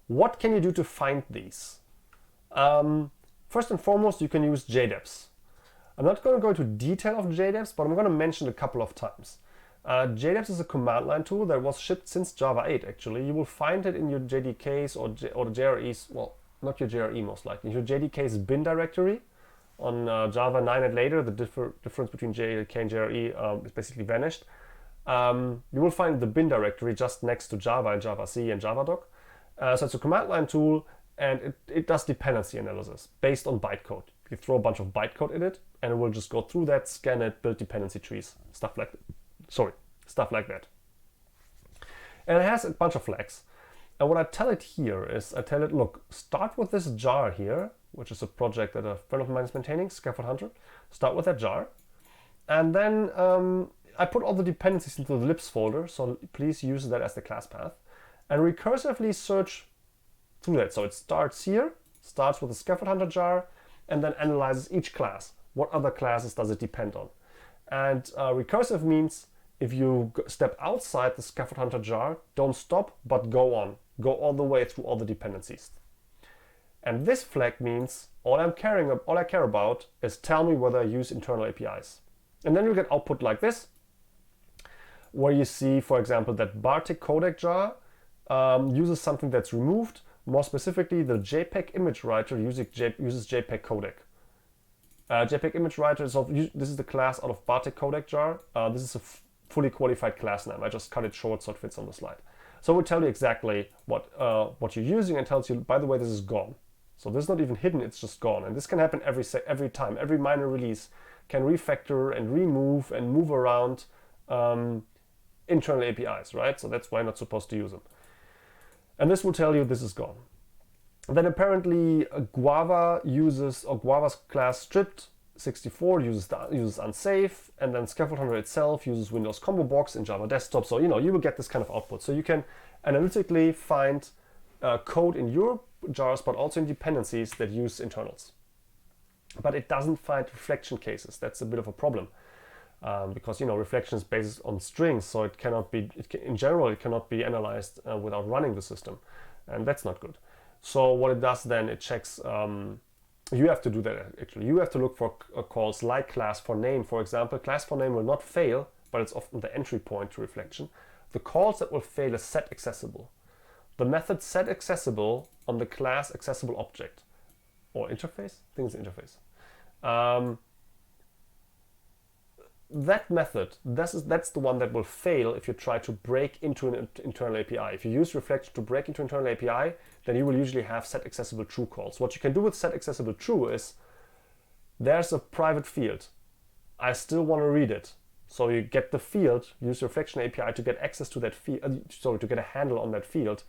S1: What can you do to find these? First and foremost, you can use JDEPs. I'm not going to go into detail of JDEPs, but I'm going to mention a couple of times. JDEPs is a command line tool that was shipped since Java 8 actually. You will find it in your JDKs or the JREs, well, not your JRE most likely, your JDK's bin directory on Java 9 and later. The difference between JDK and JRE is basically vanished. You will find the bin directory just next to Java and Java-C and Javadoc. So it's a command line tool, and it does dependency analysis based on bytecode. You throw a bunch of bytecode in it, and it will just go through that, scan it, build dependency trees, stuff like that. And it has a bunch of flags. And what I tell it here is, I tell it, look, start with this jar here, which is a project that a friend of mine is maintaining, Scaffold Hunter. Start with that jar. And then I put all the dependencies into the libs folder, so please use that as the class path. And recursively search through that. So it starts here, starts with the Scaffold Hunter jar, and then analyzes each class. What other classes does it depend on? And recursive means if you step outside the Scaffold Hunter jar, don't stop, but go on. Go all the way through all the dependencies. And this flag means all I care about is tell me whether I use internal APIs. And then you get output like this, where you see, for example, that Bartik codec jar uses something that's removed. More specifically, the JPEG image writer uses JPEG codec. JPEG image writer this is the class out of Bartik codec jar. This is a fully qualified class name. I just cut it short so it fits on the slide. So it will tell you exactly what you're using and tells you, by the way, this is gone. So this is not even hidden, it's just gone. And this can happen every time. Every minor release can refactor and remove and move around internal APIs, right? So that's why you're not supposed to use them. And this will tell you this is gone. Then apparently Guava's class stripped 64 uses unsafe, and then Scaffold Hunter itself uses Windows Combo Box in Java Desktop. So you will get this kind of output. So you can analytically find code in your jars, but also in dependencies that use internals. But it doesn't find reflection cases. That's a bit of a problem because reflection is based on strings, so it cannot be. In general, it cannot be analyzed without running the system, and that's not good. So what it does then, it checks. You have to do that actually. You have to look for calls like class for name, for example. Class for name will not fail, but it's often the entry point to reflection. The calls that will fail is set accessible. The method set accessible on the class accessible object or interface. I think it's an interface. That method, that's the one that will fail if you try to break into an internal API. If you use reflection to break into internal API, then you will usually have set accessible true calls. What you can do with set accessible true is there's a private field. I still want to read it. So you get the field, use reflection API to get access to that field, to get a handle on that field,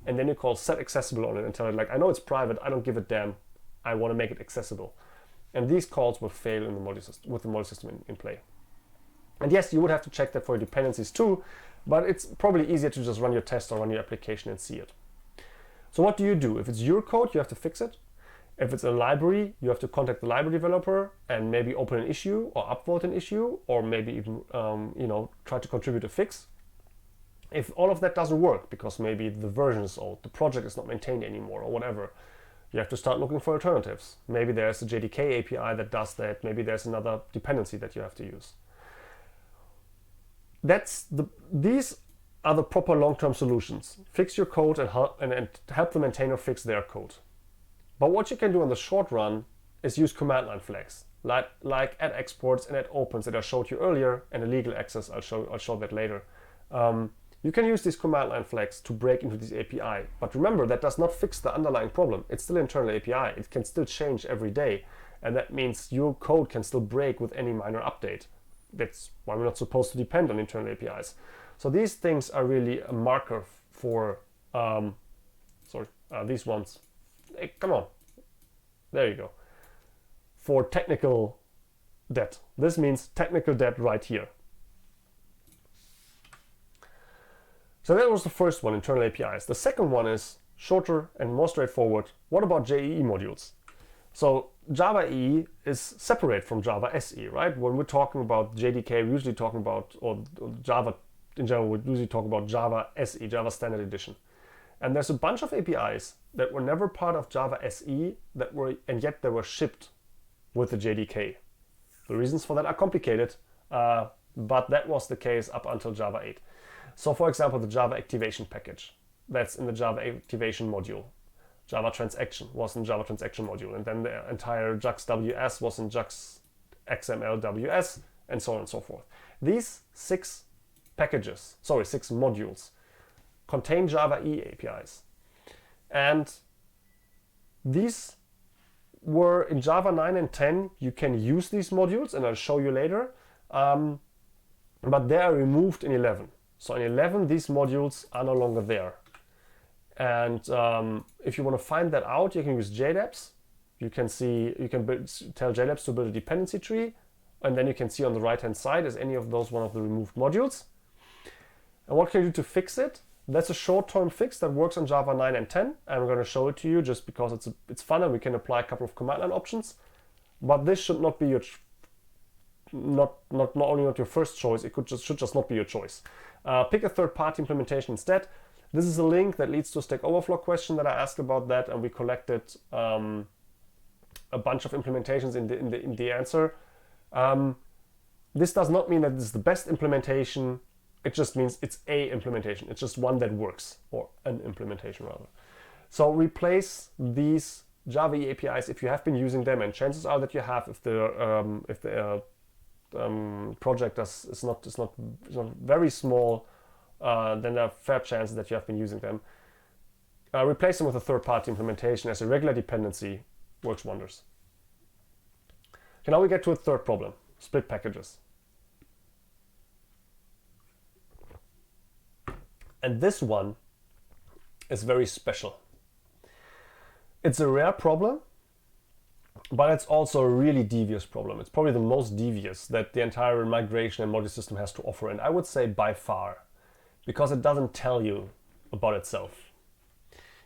S1: and then you call set accessible on it and tell it like, I know it's private, I don't give a damn, I want to make it accessible. And these calls will fail in the multi-system, with the multi-system in play. And yes, you would have to check that for dependencies too, but it's probably easier to just run your test or run your application and see it. So what do you do? If it's your code, you have to fix it. If it's a library, you have to contact the library developer and maybe open an issue or upvote an issue, or maybe even try to contribute a fix. If all of that doesn't work because maybe the version is old, the project is not maintained anymore or whatever, you have to start looking for alternatives. Maybe there's a JDK API that does that. Maybe there's another dependency that you have to use. These are the proper long-term solutions. Fix your code and help the maintainer fix their code. But what you can do in the short run is use command line flags, like add exports and add opens that I showed you earlier, and illegal access, I'll show that later. You can use these command line flags to break into this API. But remember, that does not fix the underlying problem. It's still internal API. It can still change every day. And that means your code can still break with any minor update. That's why we're not supposed to depend on internal APIs. So these things are really a marker for, these ones. Hey, come on. There you go. For technical debt. This means technical debt right here. So that was the first one, internal APIs. The second one is shorter and more straightforward. What about JEE modules? So Java EE is separate from Java SE, right? When we're talking about JDK, we're usually talking about, or Java in general, we usually talk about Java SE, Java Standard Edition. And there's a bunch of APIs that were never part of Java SE and yet they were shipped with the JDK. The reasons for that are complicated, but that was the case up until Java 8. So for example, the Java Activation package, that's in the Java Activation module. Java Transaction was in Java Transaction module, and then the entire JUX WS was in JUX XML WS, and so on and so forth. These six modules contain Java EE APIs. And these were in Java 9 and 10, you can use these modules, and I'll show you later, but they are removed in 11. So in 11, these modules are no longer there. And if you want to find that out, you can use JDAPS. you can tell JLabs to build a dependency tree, and then you can see on the right-hand side is any of those one of the removed modules. And what can you do to fix it? That's a short-term fix that works on Java 9 and 10. I'm going to show it to you just because it's fun and we can apply a couple of command line options. But this should not be your not only not your first choice, it should just not be your choice. Pick a third-party implementation instead. This is a link that leads to a Stack Overflow question that I asked about that, and we collected a bunch of implementations in the answer. This does not mean that this is the best implementation. It just means it's a implementation. It's just one that works, or an implementation rather. So replace these Java EE APIs if you have been using them, and chances are that you have if the project is not very small, then there are fair chances that you have been using them. Replace them with a third-party implementation as a regular dependency. Works wonders. Okay, now we get to a third problem: split packages. And this one is very special. It's a rare problem, but it's also a really devious problem. It's probably the most devious that the entire migration and module system has to offer, and I would say by far, because it doesn't tell you about itself.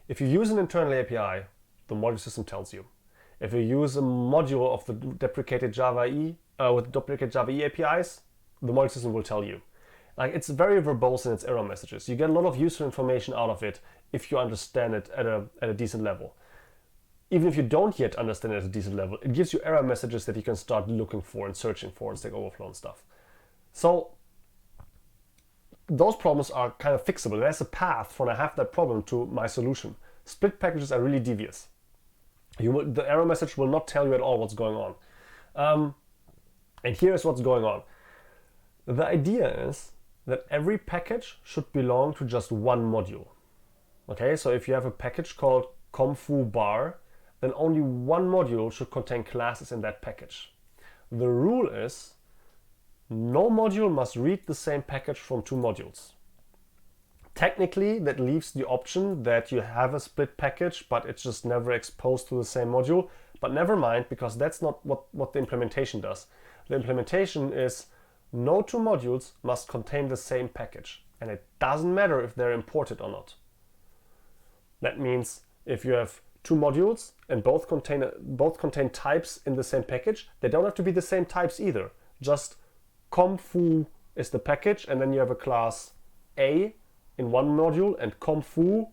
S1: If you use an internal API, the module system tells you. If you use a module of the deprecated Java EE with deprecated Java EE APIs, the module system will tell you. Like, it's very verbose in its error messages. You get a lot of useful information out of it if you understand it at a decent level. Even if you don't yet understand it at a decent level, it gives you error messages that you can start looking for and searching for in Stack Overflow and stuff. So those problems are kind of fixable. There's a path from I have that problem to my solution. Split packages are really devious. The error message will not tell you at all what's going on. And here's what's going on. The idea is that every package should belong to just one module. Okay, so if you have a package called comfoo bar, then only one module should contain classes in that package. The rule is no module must read the same package from two modules. Technically, that leaves the option that you have a split package, but it's just never exposed to the same module. But never mind, because that's not what the implementation does. The implementation is no two modules must contain the same package, and it doesn't matter if they're imported or not. That means if you have two modules and both contain types in the same package, they don't have to be the same types either. Just comfoo is the package, and then you have a class A in one module and comfoo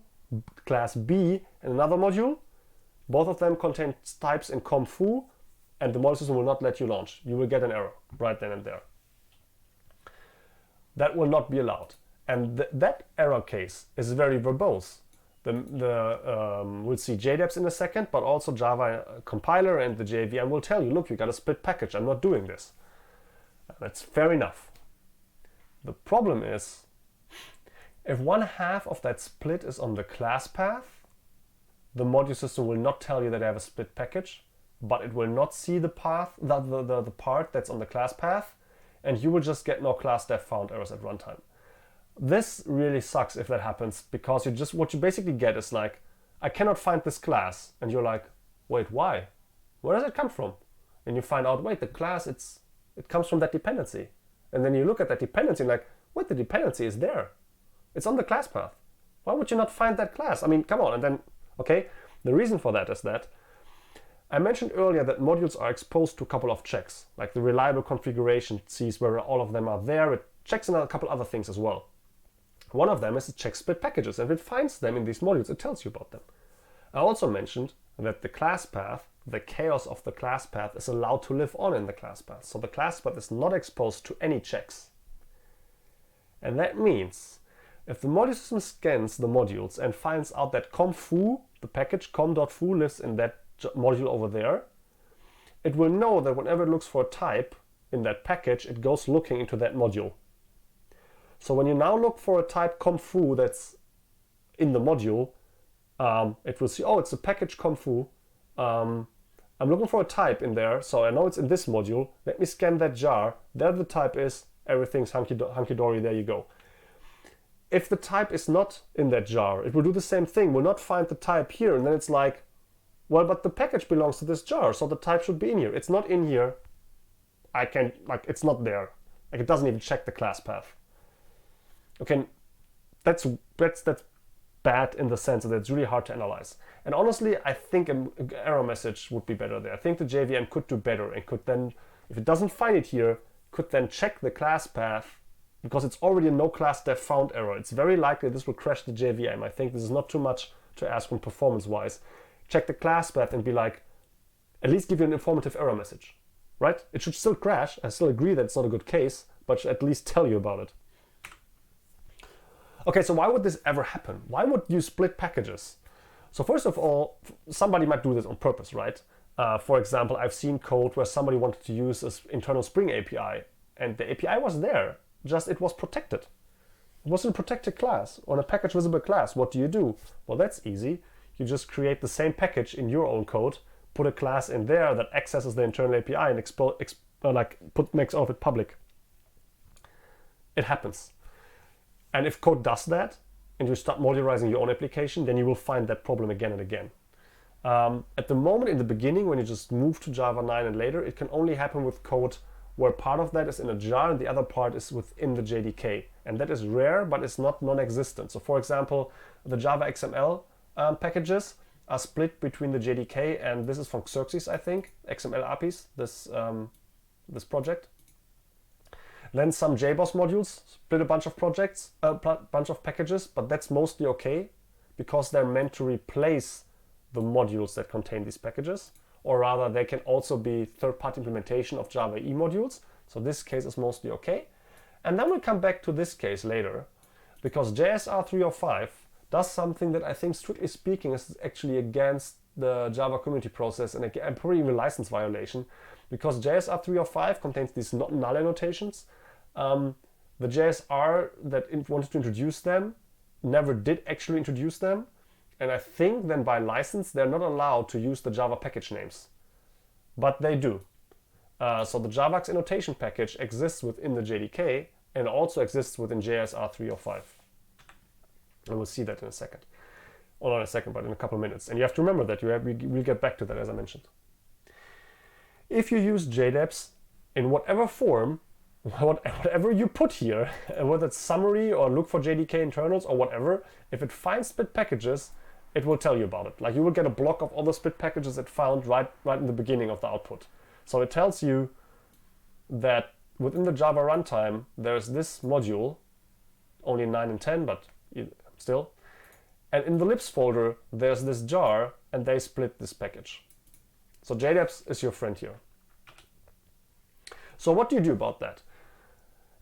S1: class B in another module. Both of them contain types in comfoo, and the module system will not let you launch. You will get an error right then and there. That will not be allowed. And that error case is very verbose. We'll see JDEPs in a second, but also Java compiler and the JVM will tell you, look, you got a split package, I'm not doing this. That's fair enough. The problem is, if one half of that split is on the class path, the module system will not tell you that I have a split package, but it will not see the path, the part that's on the class path, and you will just get no class def found errors at runtime. This really sucks if that happens, because what you basically get is like, I cannot find this class, and you're like, wait, why? Where does it come from? And you find out, wait, the class, it comes from that dependency. And then you look at that dependency and like, wait, the dependency is there. It's on the class path. Why would you not find that class? I mean, come on. And then, okay, the reason for that is that I mentioned earlier that modules are exposed to a couple of checks, like the reliable configuration sees whether all of them are there. It checks in a couple other things as well. One of them is it checks split packages, and if it finds them in these modules, it tells you about them. I also mentioned that the class path, the chaos of the class path, is allowed to live on in the class path. So the class path is not exposed to any checks. And that means if the module system scans the modules and finds out that comfoo, the package com.foo, lives in that module over there, it will know that whenever it looks for a type in that package, it goes looking into that module. So when you now look for a type comfoo that's in the module, it will see, oh, it's a package comfoo. I'm looking for a type in there, so I know it's in this module. Let me scan that jar. There the type is. Everything's hunky-dory. There you go. If the type is not in that jar, it will do the same thing. Will not find the type here, and then it's like, Well, but the package belongs to this jar, so the type should be in here. It's not in here. I can't, like, it's not there. Like, it doesn't even check the class path. Okay, that's bad in the sense that it's really hard to analyze. And honestly, I think an error message would be better there. I think the JVM could do better and could then, if it doesn't find it here, could then check the class path, because it's already a no class def found error. It's very likely this will crash the JVM. I think this is not too much to ask from performance-wise. Check the class path and be like, at least give you an informative error message, right? It should still crash. I still agree that it's not a good case, but should at least tell you about it. Okay, so why would this ever happen? Why would you split packages? So first of all, somebody might do this on purpose, right? For example, I've seen code where somebody wanted to use an internal Spring API, and the API was there, just it was protected. It was in a protected class, on a package visible class. What do? Well, that's easy. You just create the same package in your own code, put a class in there that accesses the internal API and makes all of it public. It happens. And if code does that, and you start modularizing your own application, then you will find that problem again and again. At the moment, in the beginning, when you just move to Java 9 and later, it can only happen with code where part of that is in a jar and the other part is within the JDK. And that is rare, but it's not non-existent. So for example, the Java XML packages are split between the JDK, and this is from Xerxes, I think, XML APIs, this project. Then some JBoss modules split a bunch of bunch of packages, but that's mostly okay because they're meant to replace the modules that contain these packages, or rather they can also be third-party implementation of Java EE modules. So this case is mostly okay. And then we'll come back to this case later, because JSR 305 does something that I think, strictly speaking, is actually against the Java community process and probably even a license violation, because JSR 305 contains these null annotations. The JSR that wanted to introduce them never did actually introduce them, and I think then by license they're not allowed to use the Java package names, but they do. So the JAVAX annotation package exists within the JDK and also exists within JSR 305. And we'll see that in a second. Or not in a second, but in a couple of minutes. And you have to remember that we'll get back to that, as I mentioned. If you use JDEPs in whatever form, whatever you put here, whether it's summary or look for JDK internals or whatever, if it finds split packages, it will tell you about it. Like, you will get a block of all the split packages it found right in the beginning of the output. So it tells you that within the Java runtime, there's this module, only 9 and 10, but still. And in the libs folder, there's this jar, and they split this package. So JDEPs is your friend here. So what do you do about that?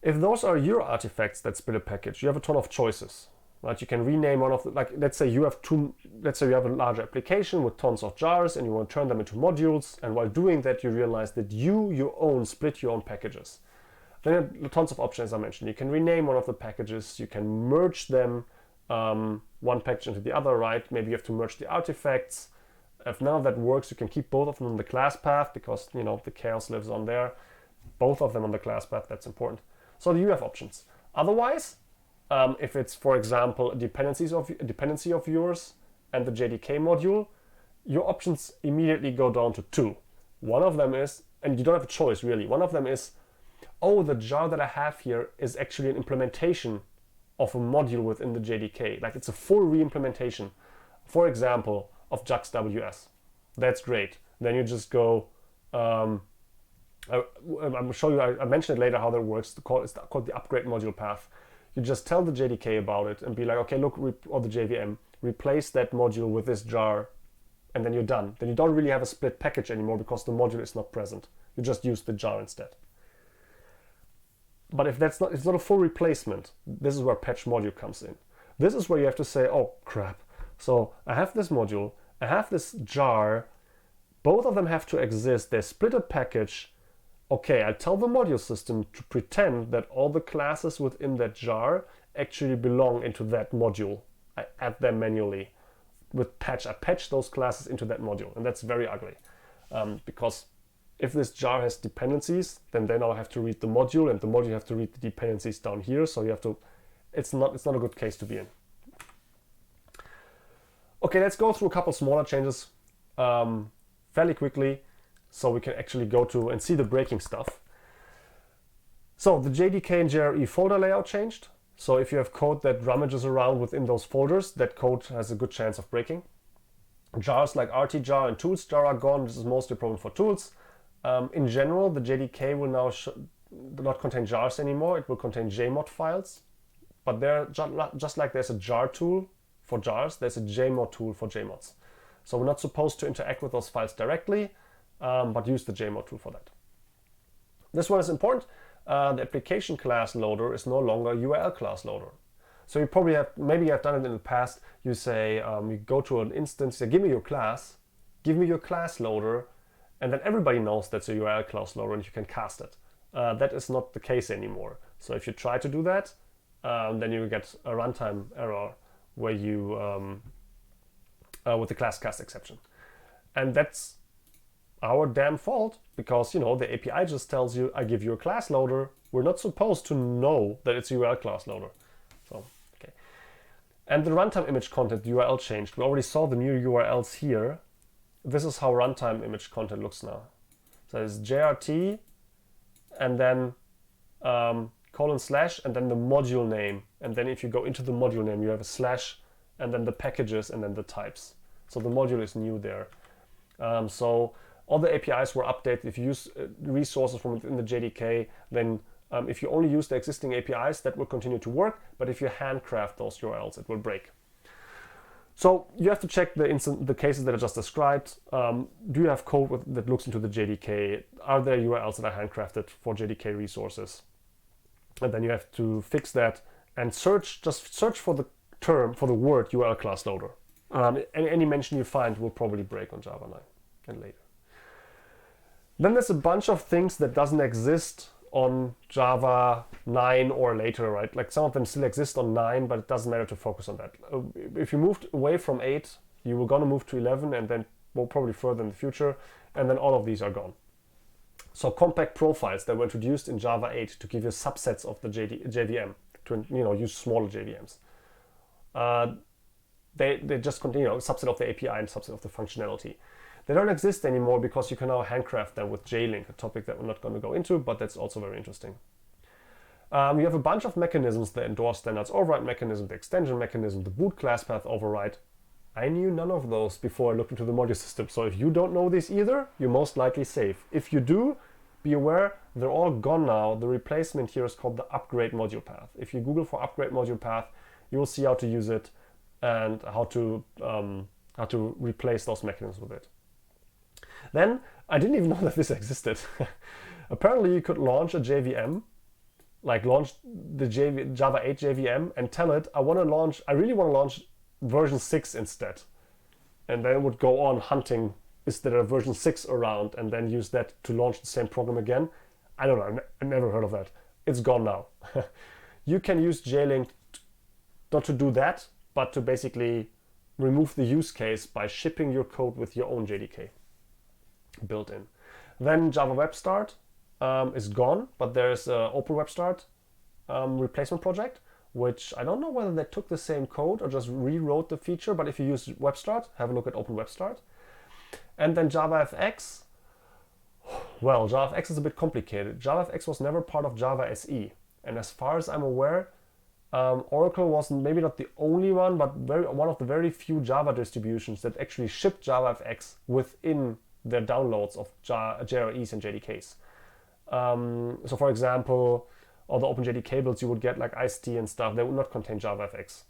S1: If those are your artifacts that split a package, you have a ton of choices, right? You can rename one of the, like, let's say you have a larger application with tons of jars and you want to turn them into modules. And while doing that, you realize that you split your own packages. Then you have tons of options, as I mentioned. You can rename one of the packages. You can merge them, one package into the other, right? Maybe you have to merge the artifacts. If none of that works, you can keep both of them on the class path because, the chaos lives on there. Both of them on the class path, that's important. So you have options. Otherwise, if it's, for example, a dependency of yours and the JDK module, your options immediately go down to 2. One of them is, and you don't have a choice really, one of them is, oh, the jar that I have here is actually an implementation of a module within the JDK. Like, it's a full re-implementation, for example, of JUX.ws. That's great. Then you just go, I'm show you. I mentioned it later how that works. It's called the upgrade module path. You just tell the JDK about it and be like, okay, look, or the JVM, replace that module with this jar, and then you're done. Then you don't really have a split package anymore because the module is not present. You just use the jar instead. But if it's not a full replacement, this is where patch module comes in. This is where you have to say, oh crap. So I have this module, I have this jar, both of them have to exist. They split a package. Okay, I tell the module system to pretend that all the classes within that jar actually belong into that module. I add them manually with patch. I patch those classes into that module, and that's very ugly because if this jar has dependencies, then they now have to read the module, and the module have to read the dependencies down here. So you have to. It's not a good case to be in. Okay, let's go through a couple smaller changes. fairly quickly so we can actually go to and see the breaking stuff. So the JDK and JRE folder layout changed. So if you have code that rummages around within those folders, that code has a good chance of breaking. Jars like RTJar and tools jar are gone. This is mostly a problem for tools. In general, the JDK will now not contain jars anymore. It will contain JMod files. But there, just like there's a jar tool for jars, there's a JMod tool for JMods. So we're not supposed to interact with those files directly, but use the JMod tool for that. This one is important. The application class loader is no longer a URL class loader. So you probably have, maybe you have done it in the past. You say, you go to an instance, say, give me your class loader, and then everybody knows that's a URL class loader and you can cast it. That is not the case anymore. So if you try to do that, then you get a runtime error where you, with the class cast exception. And that's our damn fault, because the API just tells you, I give you a class loader. We're not supposed to know that it's a URL class loader. So, okay. And the runtime image content URL changed. We already saw the new URLs here. This is how runtime image content looks now. So it's JRT and then colon slash and then the module name. And then if you go into the module name, you have a slash and then the packages and then the types. So the module is new there. So all the APIs were updated. If you use resources from within the JDK, then if you only use the existing APIs, that will continue to work. But if you handcraft those URLs, it will break. So you have to check the cases that I just described. Do you have code that looks into the JDK? Are there URLs that are handcrafted for JDK resources? And then you have to fix that and just search for the word URL class loader. Any mention you find will probably break on Java 9 and later. Then there's a bunch of things that doesn't exist on Java 9 or later, right? Like some of them still exist on 9, but it doesn't matter to focus on that. If you moved away from 8, you were going to move to 11 and then probably further in the future. And then all of these are gone. So compact profiles that were introduced in Java 8 to give you subsets of the JVM, to use smaller JVMs. They just continue, subset of the API and subset of the functionality. They don't exist anymore because you can now handcraft them with JLink, a topic that we're not going to go into, but that's also very interesting. You have a bunch of mechanisms that endorse standards override mechanism, the extension mechanism, the boot class path override. I knew none of those before I looked into the module system. So if you don't know this either, you're most likely safe. If you do, be aware, they're all gone now. The replacement here is called the upgrade module path. If you Google for upgrade module path, you will see how to use it and how to replace those mechanisms with it. Then, I didn't even know that this existed. Apparently you could launch a JVM, like launch the Java 8 JVM and tell it, I really want to launch version 6 instead. And then it would go on hunting, is there a version 6 around, and then use that to launch the same program again. I don't know, I never heard of that. It's gone now. You can use JLink not to do that, but to basically remove the use case by shipping your code with your own JDK built in. Then Java Web Start is gone, but there's an Open Web Start replacement project, which I don't know whether they took the same code or just rewrote the feature, but if you use Web Start, have a look at Open Web Start. And then JavaFX. Well, JavaFX is a bit complicated. JavaFX was never part of Java SE, and as far as I'm aware, Oracle was maybe not the only one, but one of the very few Java distributions that actually shipped JavaFX within their downloads of JREs and JDKs. So for example, all the OpenJDK builds you would get like ICE and stuff, they would not contain JavaFX.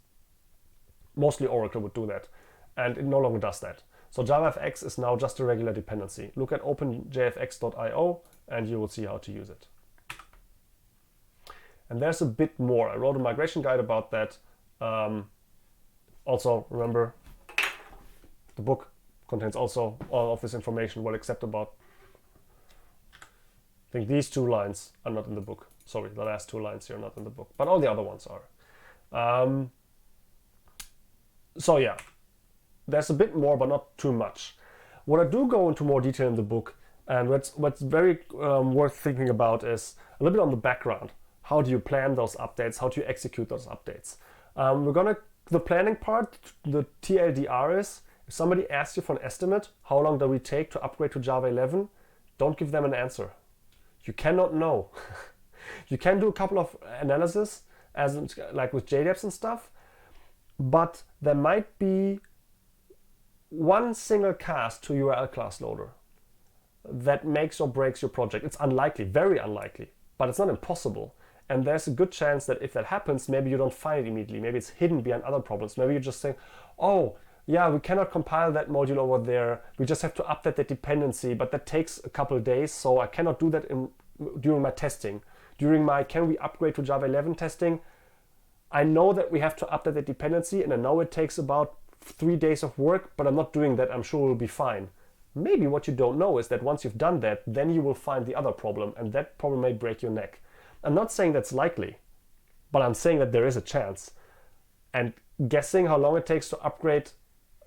S1: Mostly Oracle would do that, and it no longer does that. So JavaFX is now just a regular dependency. Look at openjfx.io and you will see how to use it. And there's a bit more. I wrote a migration guide about that. Also, remember, the book contains also all of this information, well except about, I think these 2 lines are not in the book. Sorry, the last 2 lines here are not in the book, but all the other ones are. So yeah, there's a bit more, but not too much. What I do go into more detail in the book, and what's very worth thinking about is a little bit on the background. How do you plan those updates? How do you execute those updates? The planning part, the TLDR is, If somebody asks you for an estimate, how long do we take to upgrade to Java 11? Don't give them an answer. You cannot know. You can do a couple of analysis, as in, like with JDEPs and stuff, but there might be one single cast to URL class loader that makes or breaks your project. It's unlikely, very unlikely, but it's not impossible. And there's a good chance that if that happens, maybe you don't find it immediately. Maybe it's hidden behind other problems. Maybe you just say, oh, yeah, we cannot compile that module over there. We just have to update the dependency, but that takes a couple of days, so I cannot do that during my testing. During my can we upgrade to Java 11 testing, I know that we have to update the dependency, and I know it takes about 3 days of work, but I'm not doing that. I'm sure we'll be fine. Maybe what you don't know is that once you've done that, then you will find the other problem, and that problem may break your neck. I'm not saying that's likely, but I'm saying that there is a chance. And guessing how long it takes to upgrade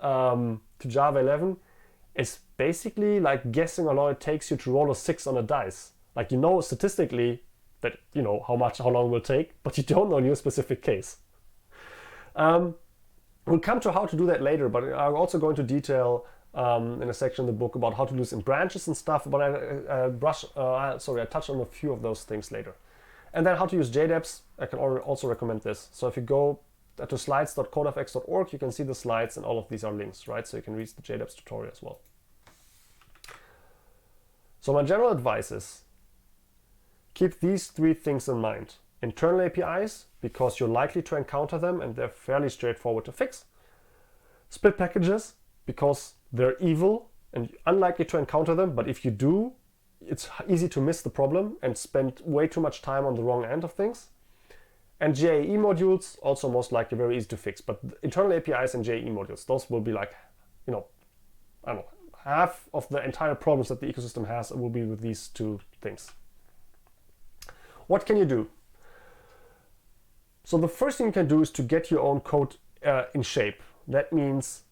S1: to Java 11 is basically like guessing how long it takes you to roll a 6 on a dice. Like, you know statistically that you know how long it will take, but you don't know in your specific case. We'll come to how to do that later, but I'll also go into detail in a section in the book about how to do this in branches and stuff, but I touch on a few of those things later. And then how to use JDEPs, I can also recommend this. So if you go to slides.codefx.org, you can see the slides, and all of these are links, right? So you can read the JDEPs tutorial as well. So my general advice is keep these 3 things in mind. Internal APIs, because you're likely to encounter them and they're fairly straightforward to fix. Split packages, because they're evil and unlikely to encounter them, but if you do, it's easy to miss the problem and spend way too much time on the wrong end of things. And JAE modules, also most likely very easy to fix, but internal APIs and JAE modules, those will be like, I don't know, half of the entire problems that the ecosystem has will be with these 2 things. What can you do? So the first thing you can do is to get your own code in shape. That means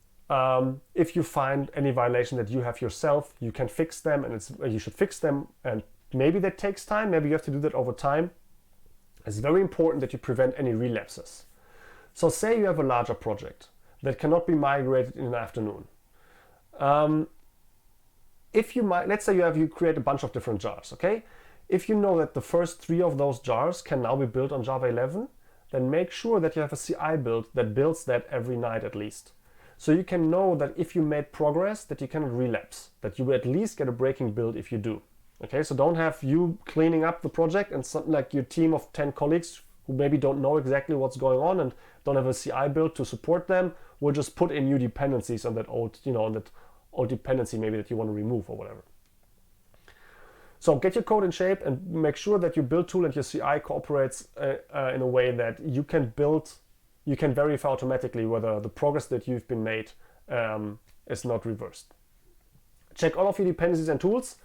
S1: if you find any violation that you have yourself, you can fix them, and you should fix them, and maybe that takes time, maybe you have to do that over time. It's very important that you prevent any relapses. So say you have a larger project that cannot be migrated in an afternoon. Let's say you create a bunch of different jars, okay? If you know that the first 3 of those jars can now be built on Java 11, then make sure that you have a CI build that builds that every night at least. So you can know that if you made progress, that you cannot relapse, that you will at least get a breaking build if you do. Okay, so don't have you cleaning up the project and something like your team of 10 colleagues who maybe don't know exactly what's going on and don't have a CI build to support them, will just put in new dependencies on that old, on that old dependency maybe that you want to remove or whatever. So get your code in shape and make sure that your build tool and your CI cooperates in a way that you can verify automatically whether the progress that you've been made is not reversed. Check all of your dependencies and tools,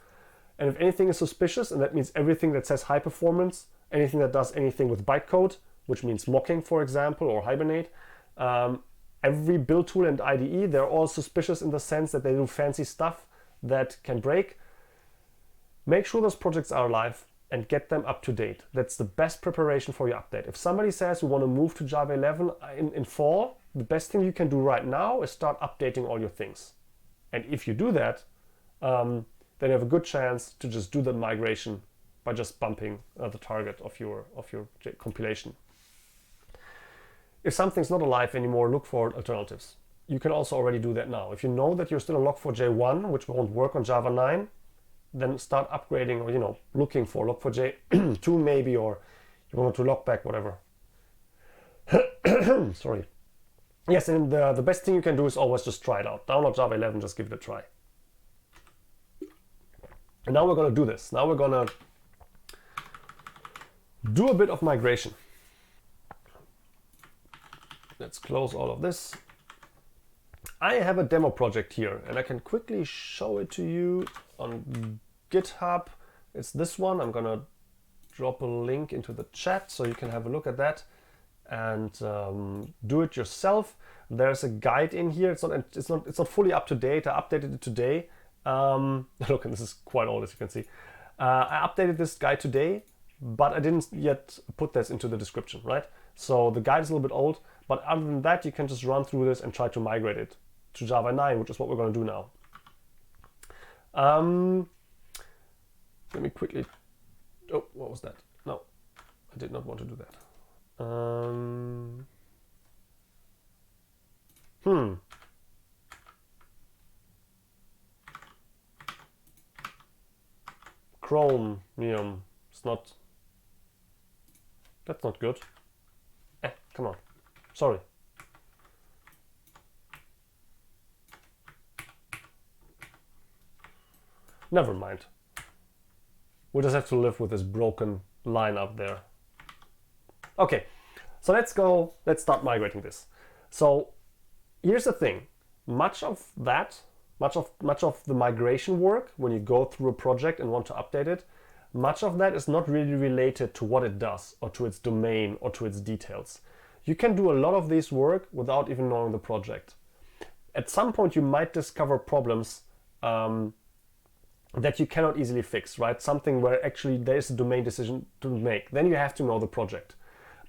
S1: and if anything is suspicious, and that means everything that says high performance, anything that does anything with bytecode, which means mocking, for example, or Hibernate, every build tool and IDE, they're all suspicious in the sense that they do fancy stuff that can break. Make sure those projects are alive and get them up to date. That's the best preparation for your update. If somebody says we want to move to Java 11 in fall, the best thing you can do right now is start updating all your things. And if you do that, then you have a good chance to just do the migration by just bumping the target of your compilation. If something's not alive anymore, look for alternatives. You can also already do that now. If you know that you're still on log4j1, which won't work on Java 9, then start upgrading or look for log4j2 maybe, or you want to log back, whatever. Sorry. Yes, and the best thing you can do is always just try it out. Download Java 11, just give it a try. And now we're going to do this. Now we're going to do a bit of migration. Let's close all of this. I have a demo project here, and I can quickly show it to you on GitHub. It's this one. I'm gonna drop a link into the chat so you can have a look at that and do it yourself. There's a guide in here. It's not fully up to date. I updated it today. Look, and this is quite old, as you can see. I updated this guide today, but I didn't yet put this into the description, right? So the guide is a little bit old, but other than that, you can just run through this and try to migrate it to Java 9, which is what we're going to do now. Let me quickly, oh, what was that? No, I did not want to do that. Chromium, it's not, that's not good. Come on, sorry. Never mind. We'll just have to live with this broken line up there. Okay, so let's start migrating this. So here's the thing, much of the migration work, when you go through a project and want to update it, much of that is not really related to what it does or to its domain or to its details. You can do a lot of this work without even knowing the project. At some point you might discover problems that you cannot easily fix, right? Something where actually there is a domain decision to make. Then you have to know the project.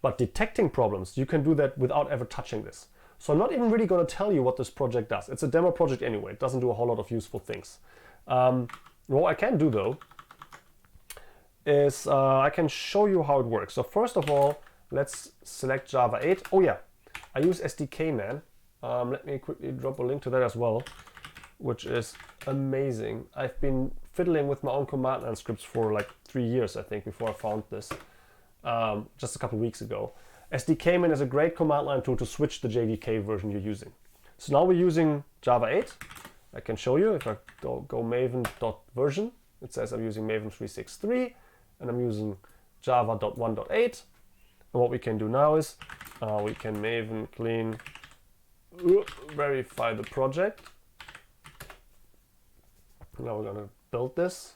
S1: But detecting problems, you can do that without ever touching this. So I'm not even really going to tell you what this project does. It's a demo project anyway. It doesn't do a whole lot of useful things. What I can do though is I can show you how it works. So first of all, let's select Java 8. Oh yeah, I use SDK man. Let me quickly drop a link to that as well, which is amazing. I've been fiddling with my own command line scripts for like 3 years, I think, before I found this just a couple of weeks ago. SDKman is a great command line tool to switch the JDK version you're using. So now we're using Java 8. I can show you if I go maven.version. It says I'm using Maven 3.6.3 and I'm using java.1.8. And what we can do now is we can maven clean verify the project. Now we're going to build this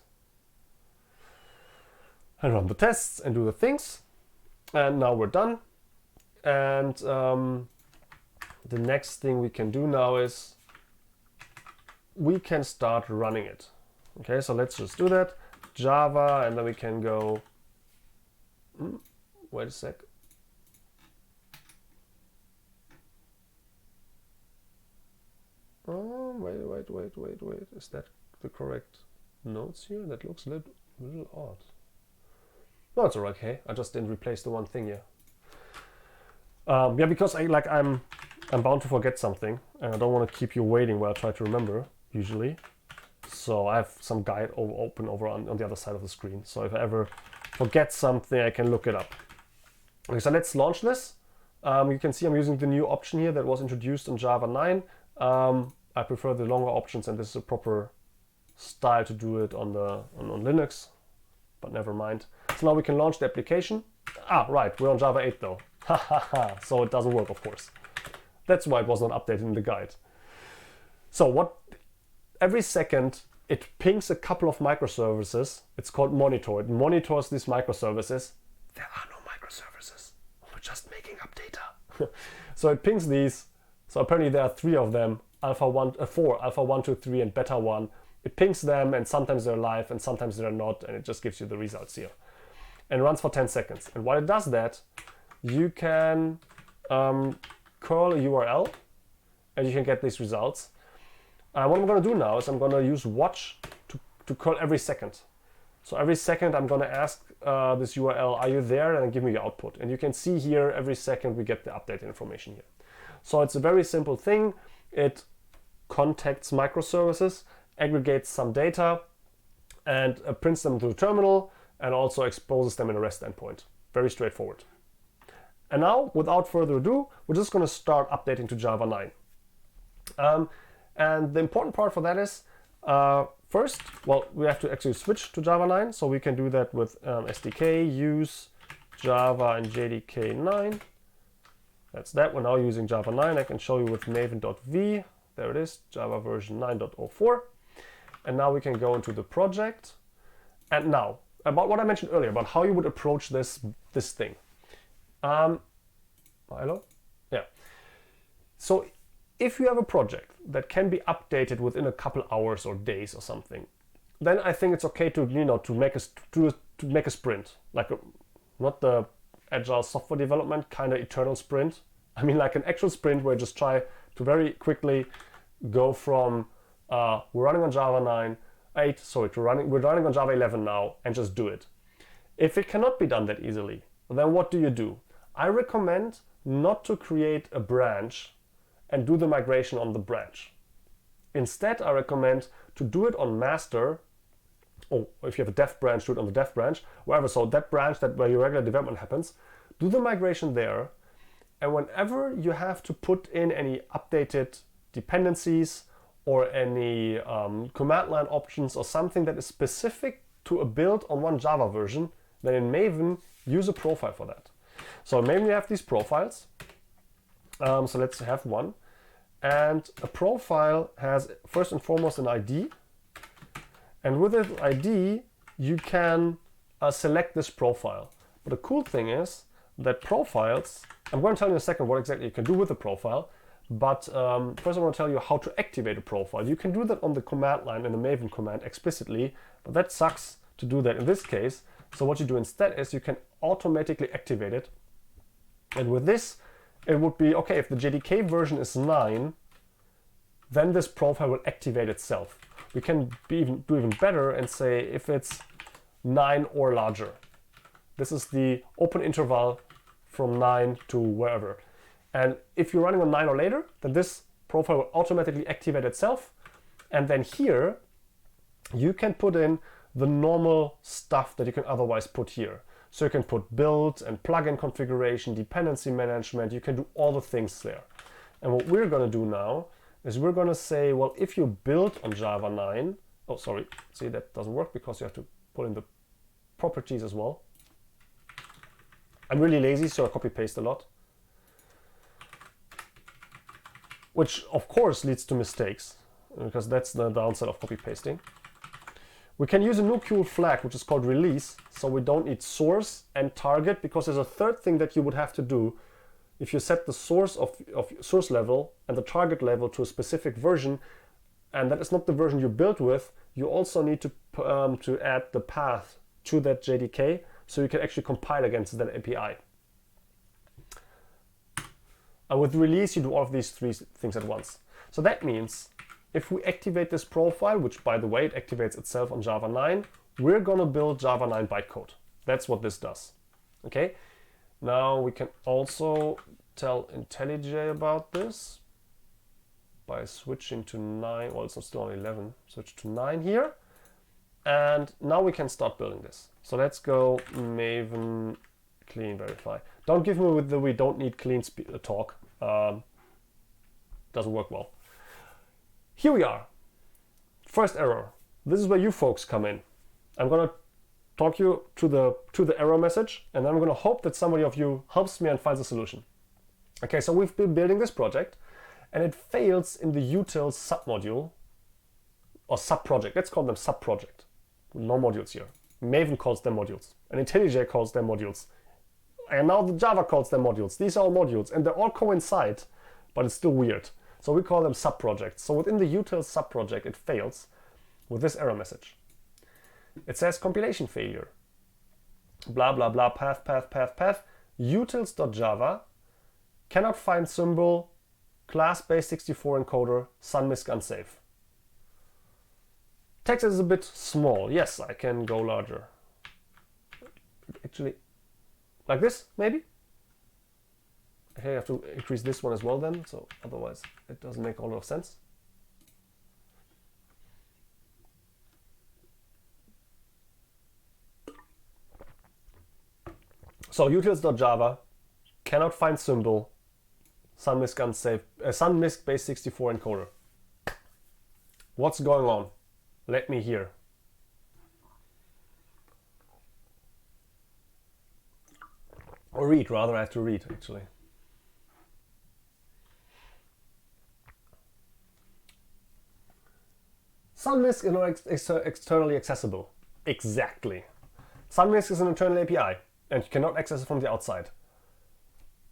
S1: and run the tests and do the things. And now we're done. And the next thing we can do now is we can start running it. Okay, so let's just do that. Java, and then we can go, wait a sec. Oh, wait. Is that the correct notes here? That looks a little odd. No, it's alright, okay. I just didn't replace the one thing here. Yeah, because I'm bound to forget something, and I don't want to keep you waiting while I try to remember, usually. So I have some guide open over on the other side of the screen. So if I ever forget something, I can look it up. Okay, so let's launch this. You can see I'm using the new option here that was introduced in Java 9. I prefer the longer options, and this is a proper style to do it on Linux, but never mind. So now we can launch the application. Ah, right, we're on Java 8 though. So it doesn't work, of course. That's why it was not updated in the guide. So every second it pings a couple of microservices. It's called monitor. It monitors these microservices. There are no microservices. We're just making up data. So it pings these. So apparently there are 3 of them. Alpha 4, Alpha 1, 2, 3, and Beta 1. It pings them, and sometimes they're live and sometimes they're not, and it just gives you the results here. And runs for 10 seconds. And while it does that, you can curl a URL and you can get these results. What I'm going to do now is I'm going to use watch to curl every second. So every second I'm going to ask this URL, are you there? And give me your output. And you can see here every second we get the updated information here. So it's a very simple thing. It contacts microservices, aggregates some data, and prints them to the terminal, and also exposes them in a REST endpoint. Very straightforward. And now, without further ado, we're just going to start updating to Java 9. And the important part for that is, first, well, we have to actually switch to Java 9. So we can do that with SDK, use Java and JDK 9. That's that. We're now using Java 9. I can show you with maven.v. There it is, Java version 9.04. And now we can go into the project. And now, about what I mentioned earlier, about how you would approach this thing. Hello? Yeah. So if you have a project that can be updated within a couple hours or days or something, then I think it's okay to make a sprint, like not the agile software development kind of eternal sprint. I mean, like an actual sprint where you just try to very quickly go from we're running on Java 9, 8, sorry, we're running on Java 11 now, and just do it. If it cannot be done that easily, then what do? I recommend not to create a branch and do the migration on the branch. Instead, I recommend to do it on master, or if you have a dev branch, do it on the dev branch, wherever. So that branch where your regular development happens, do the migration there. And whenever you have to put in any updated dependencies or any command line options or something that is specific to a build on one Java version, then in Maven, use a profile for that. So in Maven, you have these profiles. So let's have one. And a profile has, first and foremost, an ID. And with this ID, you can select this profile. But the cool thing is that profiles, I'm going to tell you in a second what exactly you can do with the profile. But first I want to tell you how to activate a profile. You can do that on the command line in the Maven command explicitly, but that sucks to do that in this case. So what you do instead is you can automatically activate it. And with this, it would be, okay, if the JDK version is 9, then this profile will activate itself. We can do even better and say if it's 9 or larger. This is the open interval from 9 to wherever. And if you're running on 9 or later, then this profile will automatically activate itself. And then here, you can put in the normal stuff that you can otherwise put here. So you can put build and plugin configuration, dependency management, you can do all the things there. And what we're going to do now is we're going to say, well, if you build on Java 9, oh, sorry, see, that doesn't work because you have to put in the properties as well. I'm really lazy, so I copy paste a lot. Which of course leads to mistakes, because that's the downside of copy pasting. We can use a new cool flag, which is called release, so we don't need source and target, because there's a third thing that you would have to do. If you set the source of source level and the target level to a specific version, and that is not the version you built with, you also need to add the path to that JDK, so you can actually compile against that API. And with release, you do all of these three things at once. So that means if we activate this profile, which by the way, it activates itself on Java 9, we're going to build Java 9 bytecode. That's what this does. Okay. Now we can also tell IntelliJ about this by switching to 9. Well, it's still on 11. Switch to 9 here. And now we can start building this. So let's go Maven clean verify. Don't give me with the we don't need clean talk. Doesn't work well. Here we are. First error. This is where you folks come in. I'm going to talk you to the error message, and then I'm going to hope that somebody of you helps me and finds a solution. Okay, so we've been building this project, and it fails in the utils submodule or subproject. Let's call them subproject. No modules here. Maven calls them modules, and IntelliJ calls them modules. And now the Java calls them modules. These are all modules, and they all coincide, but it's still weird. So we call them subprojects. So within the utils subproject, it fails with this error message. It says compilation failure. Blah, blah, blah, path, path, path, path. Utils.java cannot find symbol, class base64 encoder, sunmisk unsafe. Text is a bit small. Yes, I can go larger. Actually, like this, maybe? Okay, I have to increase this one as well then, so otherwise it doesn't make a lot of sense. So utils.java cannot find symbol, sunmisk unsafe, sunmisk base64 encoder. What's going on? Let me hear. Or read, rather, I have to read actually. Sunmisk is not externally accessible. Exactly. Sunmisk is an internal API, and you cannot access it from the outside.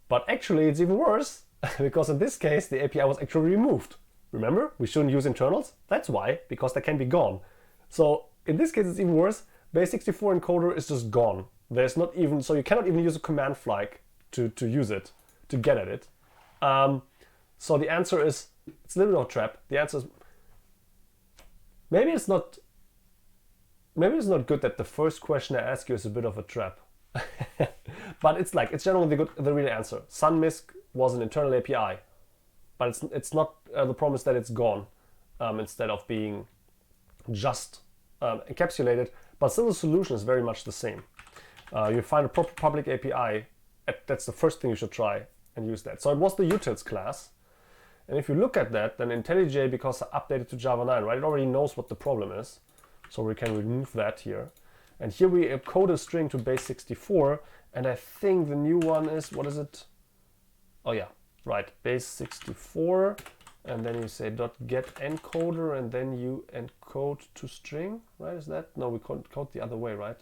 S1: But actually, it's even worse, because in this case, the API was actually removed. Remember, we shouldn't use internals? That's why, because they can be gone. So in this case, it's even worse. Base64 encoder is just gone. There's not even, so you cannot even use a command flag to use it, to get at it. So the answer is It's a little bit of a trap. The answer is maybe it's not good that the first question I ask you is a bit of a trap. But it's generally the real answer. SunMISC was an internal API, but it's not the promise that it's gone instead of being just encapsulated, but still the solution is very much the same. You find a proper public API, that's the first thing you should try and use that. So it was the utils class, and if you look at that, then IntelliJ, because I updated to Java 9, right, it already knows what the problem is, so we can remove that here. And here we encode a string to base 64, and I think the new one is, what is it? Oh yeah, right, base 64, and then you say .get encoder, and then you encode to string, right? Is that? No, we encode the other way, right?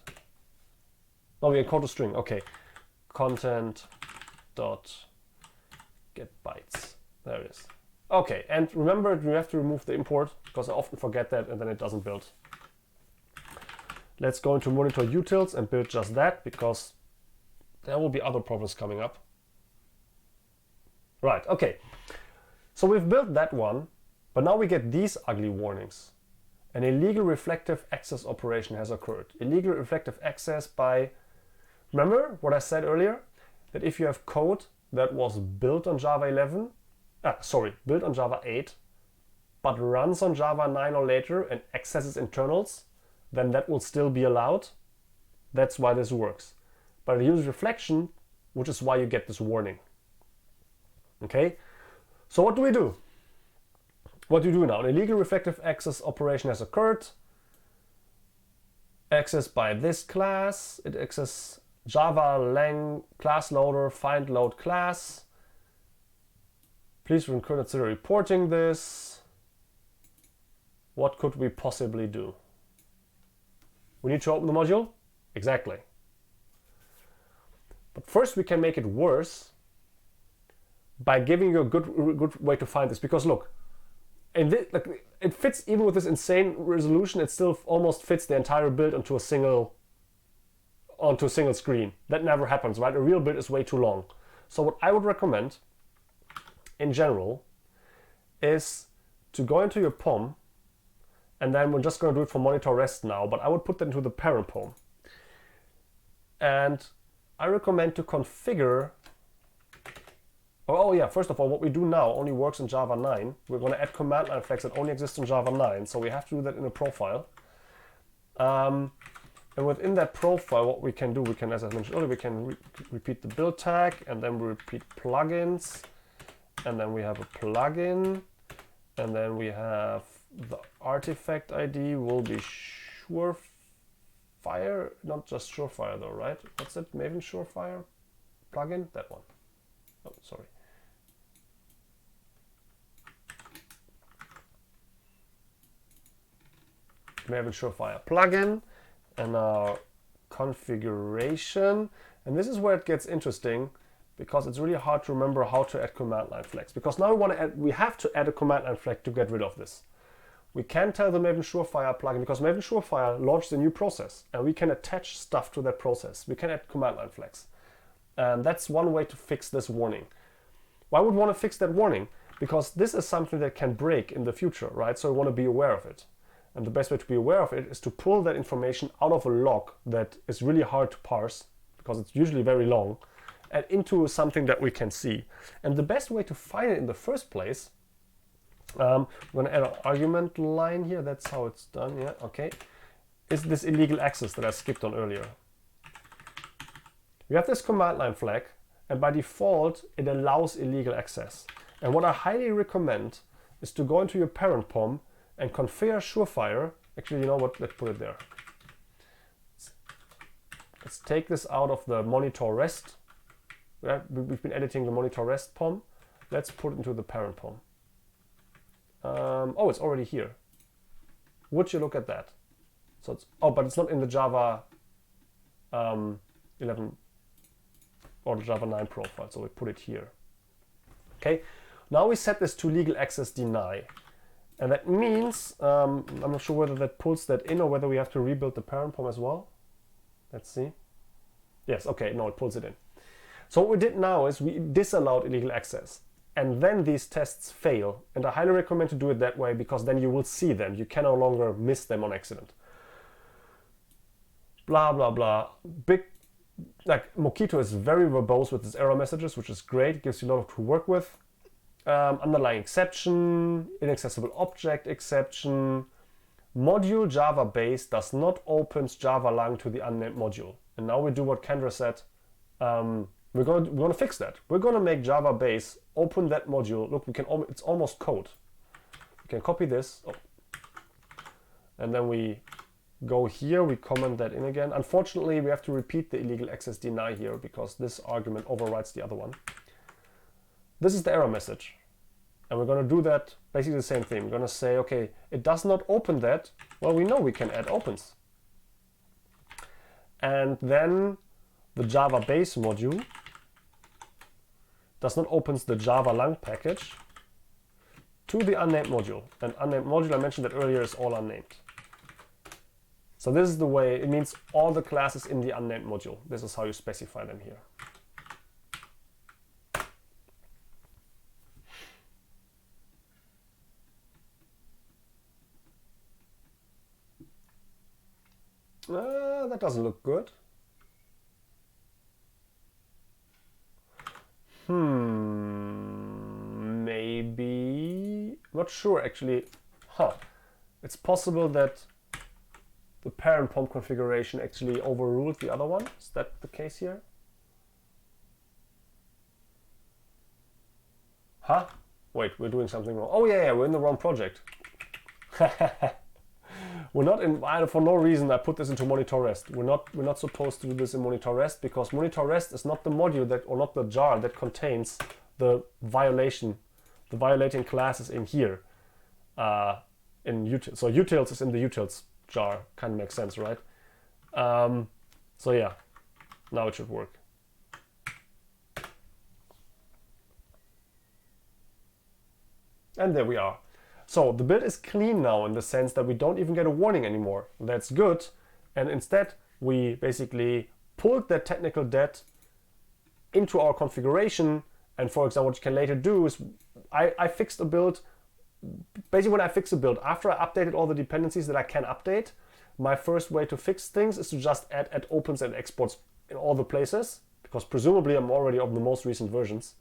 S1: No, we encode to string, okay. Content dot get bytes. There it is. Okay, and remember, we have to remove the import, because I often forget that, and then it doesn't build. Let's go into monitor utils and build just that, because there will be other problems coming up. Right, okay. So we've built that one, but now we get these ugly warnings. An illegal reflective access operation has occurred. Illegal reflective access by, remember what I said earlier? That if you have code that was built on Java 8, but runs on Java 9 or later and accesses internals, then that will still be allowed. That's why this works. But it uses reflection, which is why you get this warning. Okay, so what do we do? What do you do now? An illegal reflective access operation has occurred. Access by this class. It accesses Java lang class loader find load class. Please consider reporting this. What could we possibly do? We need to open the module? Exactly. But first we can make it worse by giving you a good way to find this. Because look, it fits even with this insane resolution, it still almost fits the entire build onto a single screen. That never happens, right? A real build is way too long. So what I would recommend, in general, is to go into your POM, and then we're just going to do it for monitor rest now, but I would put that into the parent POM. And I recommend to configure, oh yeah, first of all, what we do now only works in Java 9. We're going to add command line flags that only exist in Java 9, so we have to do that in a profile. And within that profile, what we can do, as I mentioned earlier, we can repeat the build tag, and then we repeat plugins, and then we have a plugin, and then we have the artifact ID will be Surefire, not just Surefire though, right? What's it? Maven Surefire plugin? That one. Oh, sorry. Maven Surefire plugin, and our configuration. And this is where it gets interesting, because it's really hard to remember how to add command line flags. Because now we have to add a command line flag to get rid of this. We can tell the Maven Surefire plugin, because Maven Surefire launched a new process, and we can attach stuff to that process. We can add command line flags. And that's one way to fix this warning. Why would we want to fix that warning? Because this is something that can break in the future, right? So we want to be aware of it. And the best way to be aware of it is to pull that information out of a log that is really hard to parse, because it's usually very long, and into something that we can see. And the best way to find it in the first place, I'm going to add an argument line here, that's how it's done, yeah, okay, is this illegal access that I skipped on earlier. We have this command line flag, and by default it allows illegal access. And what I highly recommend is to go into your parent POM and configure Surefire. Actually, you know what, let's put it there. Let's take this out of the monitor rest. We've been editing the monitor rest POM. Let's put it into the parent POM. Oh, it's already here. Would you look at that? So it's, oh, but it's not in the Java 11 or the Java 9 profile, so we put it here. Okay, now we set this to legal access deny. And that means, I'm not sure whether that pulls that in or whether we have to rebuild the parent POM as well. Let's see. Yes, okay, no, it pulls it in. So what we did now is we disallowed illegal access. and then these tests fail. And I highly recommend to do it that way, because then you will see them. You can no longer miss them on accident. Blah, blah, blah. Like Mockito is very verbose with its error messages, which is great. It gives you a lot to work with. Underlying exception, inaccessible object exception. Module Java base does not open Java lang to the unnamed module. And now we do what Kendra said. We're gonna fix that. We're gonna make Java base open that module. Look, it's almost code. We can copy this, and then we go here, we comment that in again. Unfortunately, we have to repeat the illegal access deny here, because this argument overrides the other one. This is the error message. And we're going to do that basically the same thing. We're going to say, okay, it does not open that. Well, we know we can add opens. And then the Java base module does not open the Java lang package to the unnamed module. And unnamed module, I mentioned that earlier, is all unnamed. So this is the way, it means all the classes in the unnamed module. This is how you specify them here. That doesn't look good. Maybe, not sure actually. It's possible that the parent POM configuration actually overruled the other one. Is that the case here? Wait, we're doing something wrong. Oh yeah, we're in the wrong project. We're not in, for no reason I put this into monitor rest. We're not supposed to do this in monitor rest, because monitor rest is not the module that, or not the jar that contains the violating classes in here. In utils. So utils is in the utils jar. Kind of makes sense, right? So yeah, now it should work. And there we are. So the build is clean now, in the sense that we don't even get a warning anymore. That's good. And instead, we basically pulled that technical debt into our configuration. And for example, what you can later do is I fixed a build. Basically, when I fix a build, after I updated all the dependencies that I can update, my first way to fix things is to just add opens and exports in all the places, because presumably I'm already on the most recent versions.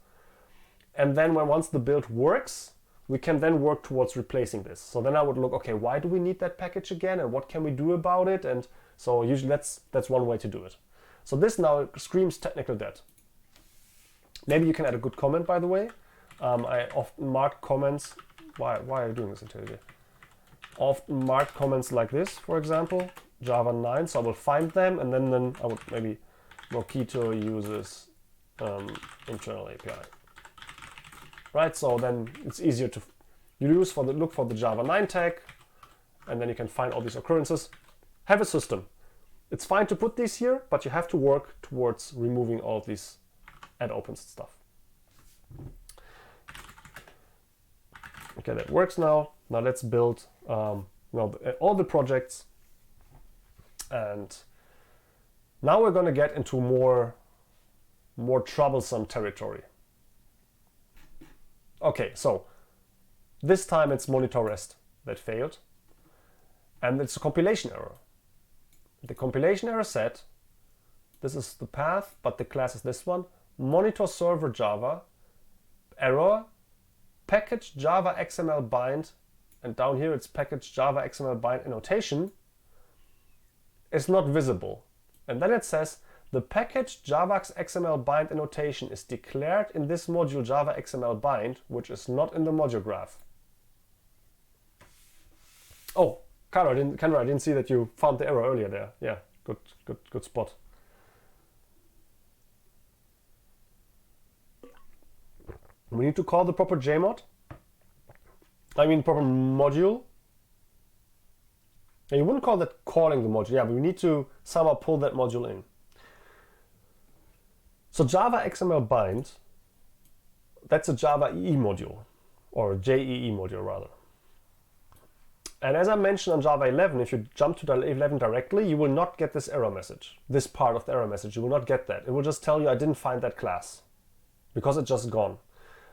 S1: And then once the build works, we can then work towards replacing this. So then I would look, okay, why do we need that package again, and what can we do about it? And so usually that's one way to do it. So this now screams technical debt. Maybe you can add a good comment, by the way. I often mark comments. Why are you doing this, IntelliJ? Often mark comments like this, for example, Java 9. So I will find them, and then I would maybe Mockito uses internal API. Right, so then it's easier to look for the Java 9 tag, and then you can find all these occurrences. Have a system. It's fine to put these here, but you have to work towards removing all of these add opens and stuff. Okay, that works now. Now let's build all the projects, and now we're going to get into more troublesome territory. Okay, so this time it's monitor rest that failed, and it's a compilation error. The compilation error said, this is the path, but the class is this one, monitor server Java, error, package Java XML bind, and down here it's package Java XML bind annotation, is not visible. And then it says, the package Javax XML bind annotation is declared in this module Java XML bind, which is not in the module graph. Oh, Kendra, I didn't see that you found the error earlier there. Yeah, good spot. We need to call the proper JMod. I mean proper module. And you wouldn't call that calling the module. Yeah, but we need to somehow pull that module in. So Java XML bind, that's a Java EE module, or a JEE module rather. And as I mentioned on Java 11, if you jump to 11 directly, you will not get this error message. This part of the error message, you will not get that. It will just tell you I didn't find that class, because it's just gone.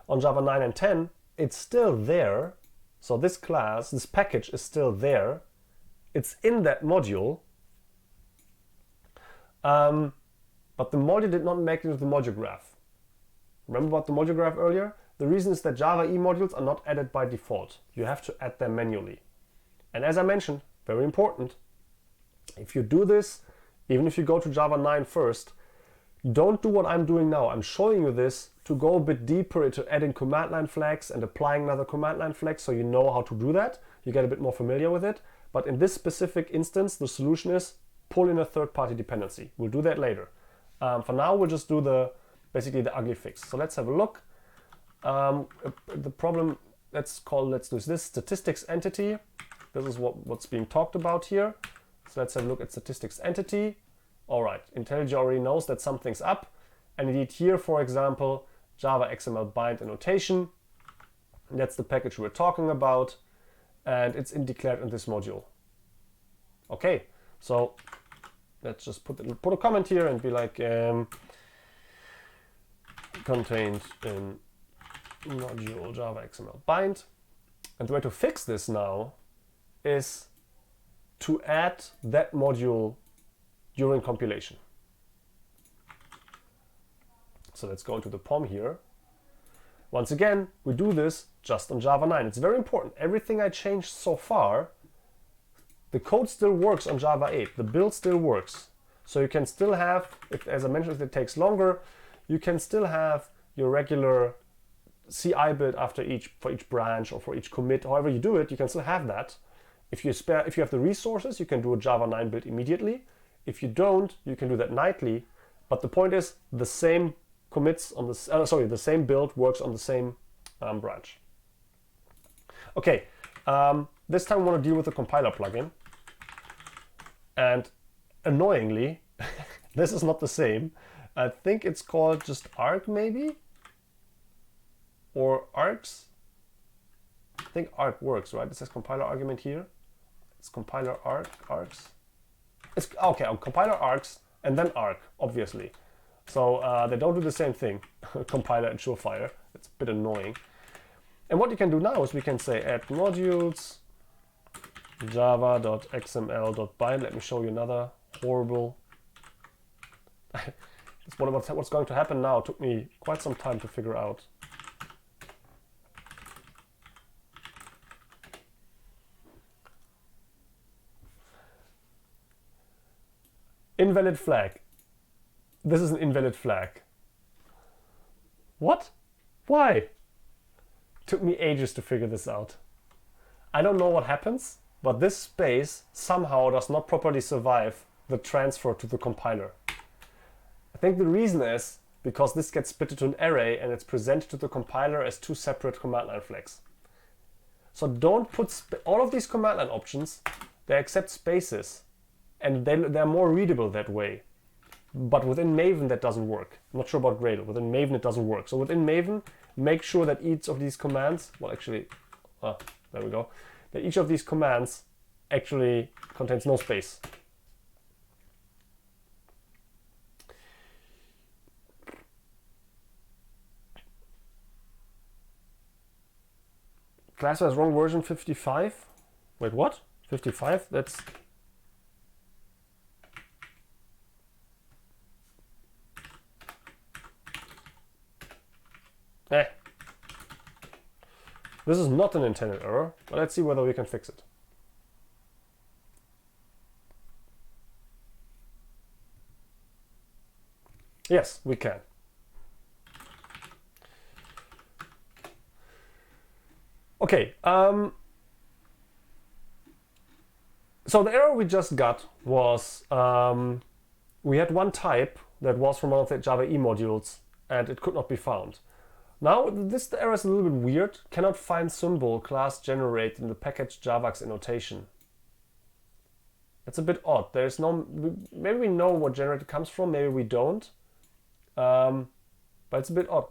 S1: on Java 9 and 10, it's still there. So this class, this package is still there. It's in that module. But the module did not make it into the module graph. Remember about the module graph earlier? The reason is that Java E modules are not added by default. You have to add them manually. And as I mentioned, very important, if you do this, even if you go to Java 9 first, don't do what I'm doing now. I'm showing you this to go a bit deeper into adding command line flags and applying another command line flag so you know how to do that. You get a bit more familiar with it. But in this specific instance, the solution is pull in a third-party dependency. We'll do that later. For now, we'll just do basically the ugly fix. So let's have a look. The problem, let's do this statistics entity. This is what's being talked about here. So let's have a look at statistics entity. All right, IntelliJ already knows that something's up. And indeed here, for example, Java XML bind annotation. That's the package we're talking about. And it's declared in this module. Okay, so let's just put a comment here and be like, contained in module Java XML bind. And the way to fix this now is to add that module during compilation. So let's go into the POM here. Once again, we do this just on Java 9. It's very important. Everything I changed so far, the code still works on Java 8. The build still works. So you can still have, as I mentioned, if it takes longer, you can still have your regular CI build for each branch or for each commit. However you do it, you can still have that. If you have the resources, you can do a Java 9 build immediately. If you don't, you can do that nightly. But the point is, the same commits on the same build works on the same branch. Okay, this time I want to deal with the compiler plugin. And annoyingly, this is not the same. I think it's called just arc maybe? Or arcs? I think arc works, right? It says compiler argument here. It's compiler arcs. It's okay, compiler arcs and then arc, obviously. So they don't do the same thing, compiler and surefire. It's a bit annoying. And what you can do now is we can say add modules java.xml.bind. Let me show you another horrible. What's going to happen now took me quite some time to figure out. Invalid flag. This is an invalid flag. What? Why? Took me ages to figure this out. I don't know what happens, but this space somehow does not properly survive the transfer to the compiler. I think the reason is because this gets split into an array and it's presented to the compiler as two separate command line flags. So don't put all of these command line options, they accept spaces and they're more readable that way. But within Maven that doesn't work. I'm not sure about Gradle. Within Maven it doesn't work. So within Maven, make sure that each of these commands, well actually, there we go, that each of these commands actually contains no space. Class has wrong version 55. Wait, what? 55? That's... This is not an intended error, but let's see whether we can fix it. Yes, we can. Okay, so the error we just got was we had one type that was from one of the Java E modules and it could not be found. Now this error is a little bit weird. Cannot find symbol class generate in the package javax annotation. It's a bit odd. There's no, maybe we know what generator comes from, maybe we don't. But it's a bit odd.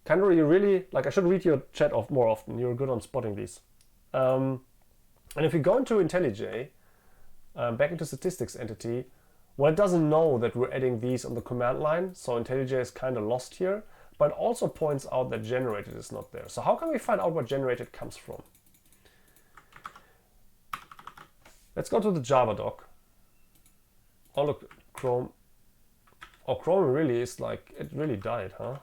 S1: Kandor, you really, like, I should read your chat more often. You're good on spotting these. And if we go into IntelliJ, back into statistics entity, well, it doesn't know that we're adding these on the command line. So IntelliJ is kind of lost here. but it also points out that generated is not there. So how can we find out where generated comes from? Let's go to the Java doc. Oh look, Chrome. Oh, Chrome really is like, it really died, huh?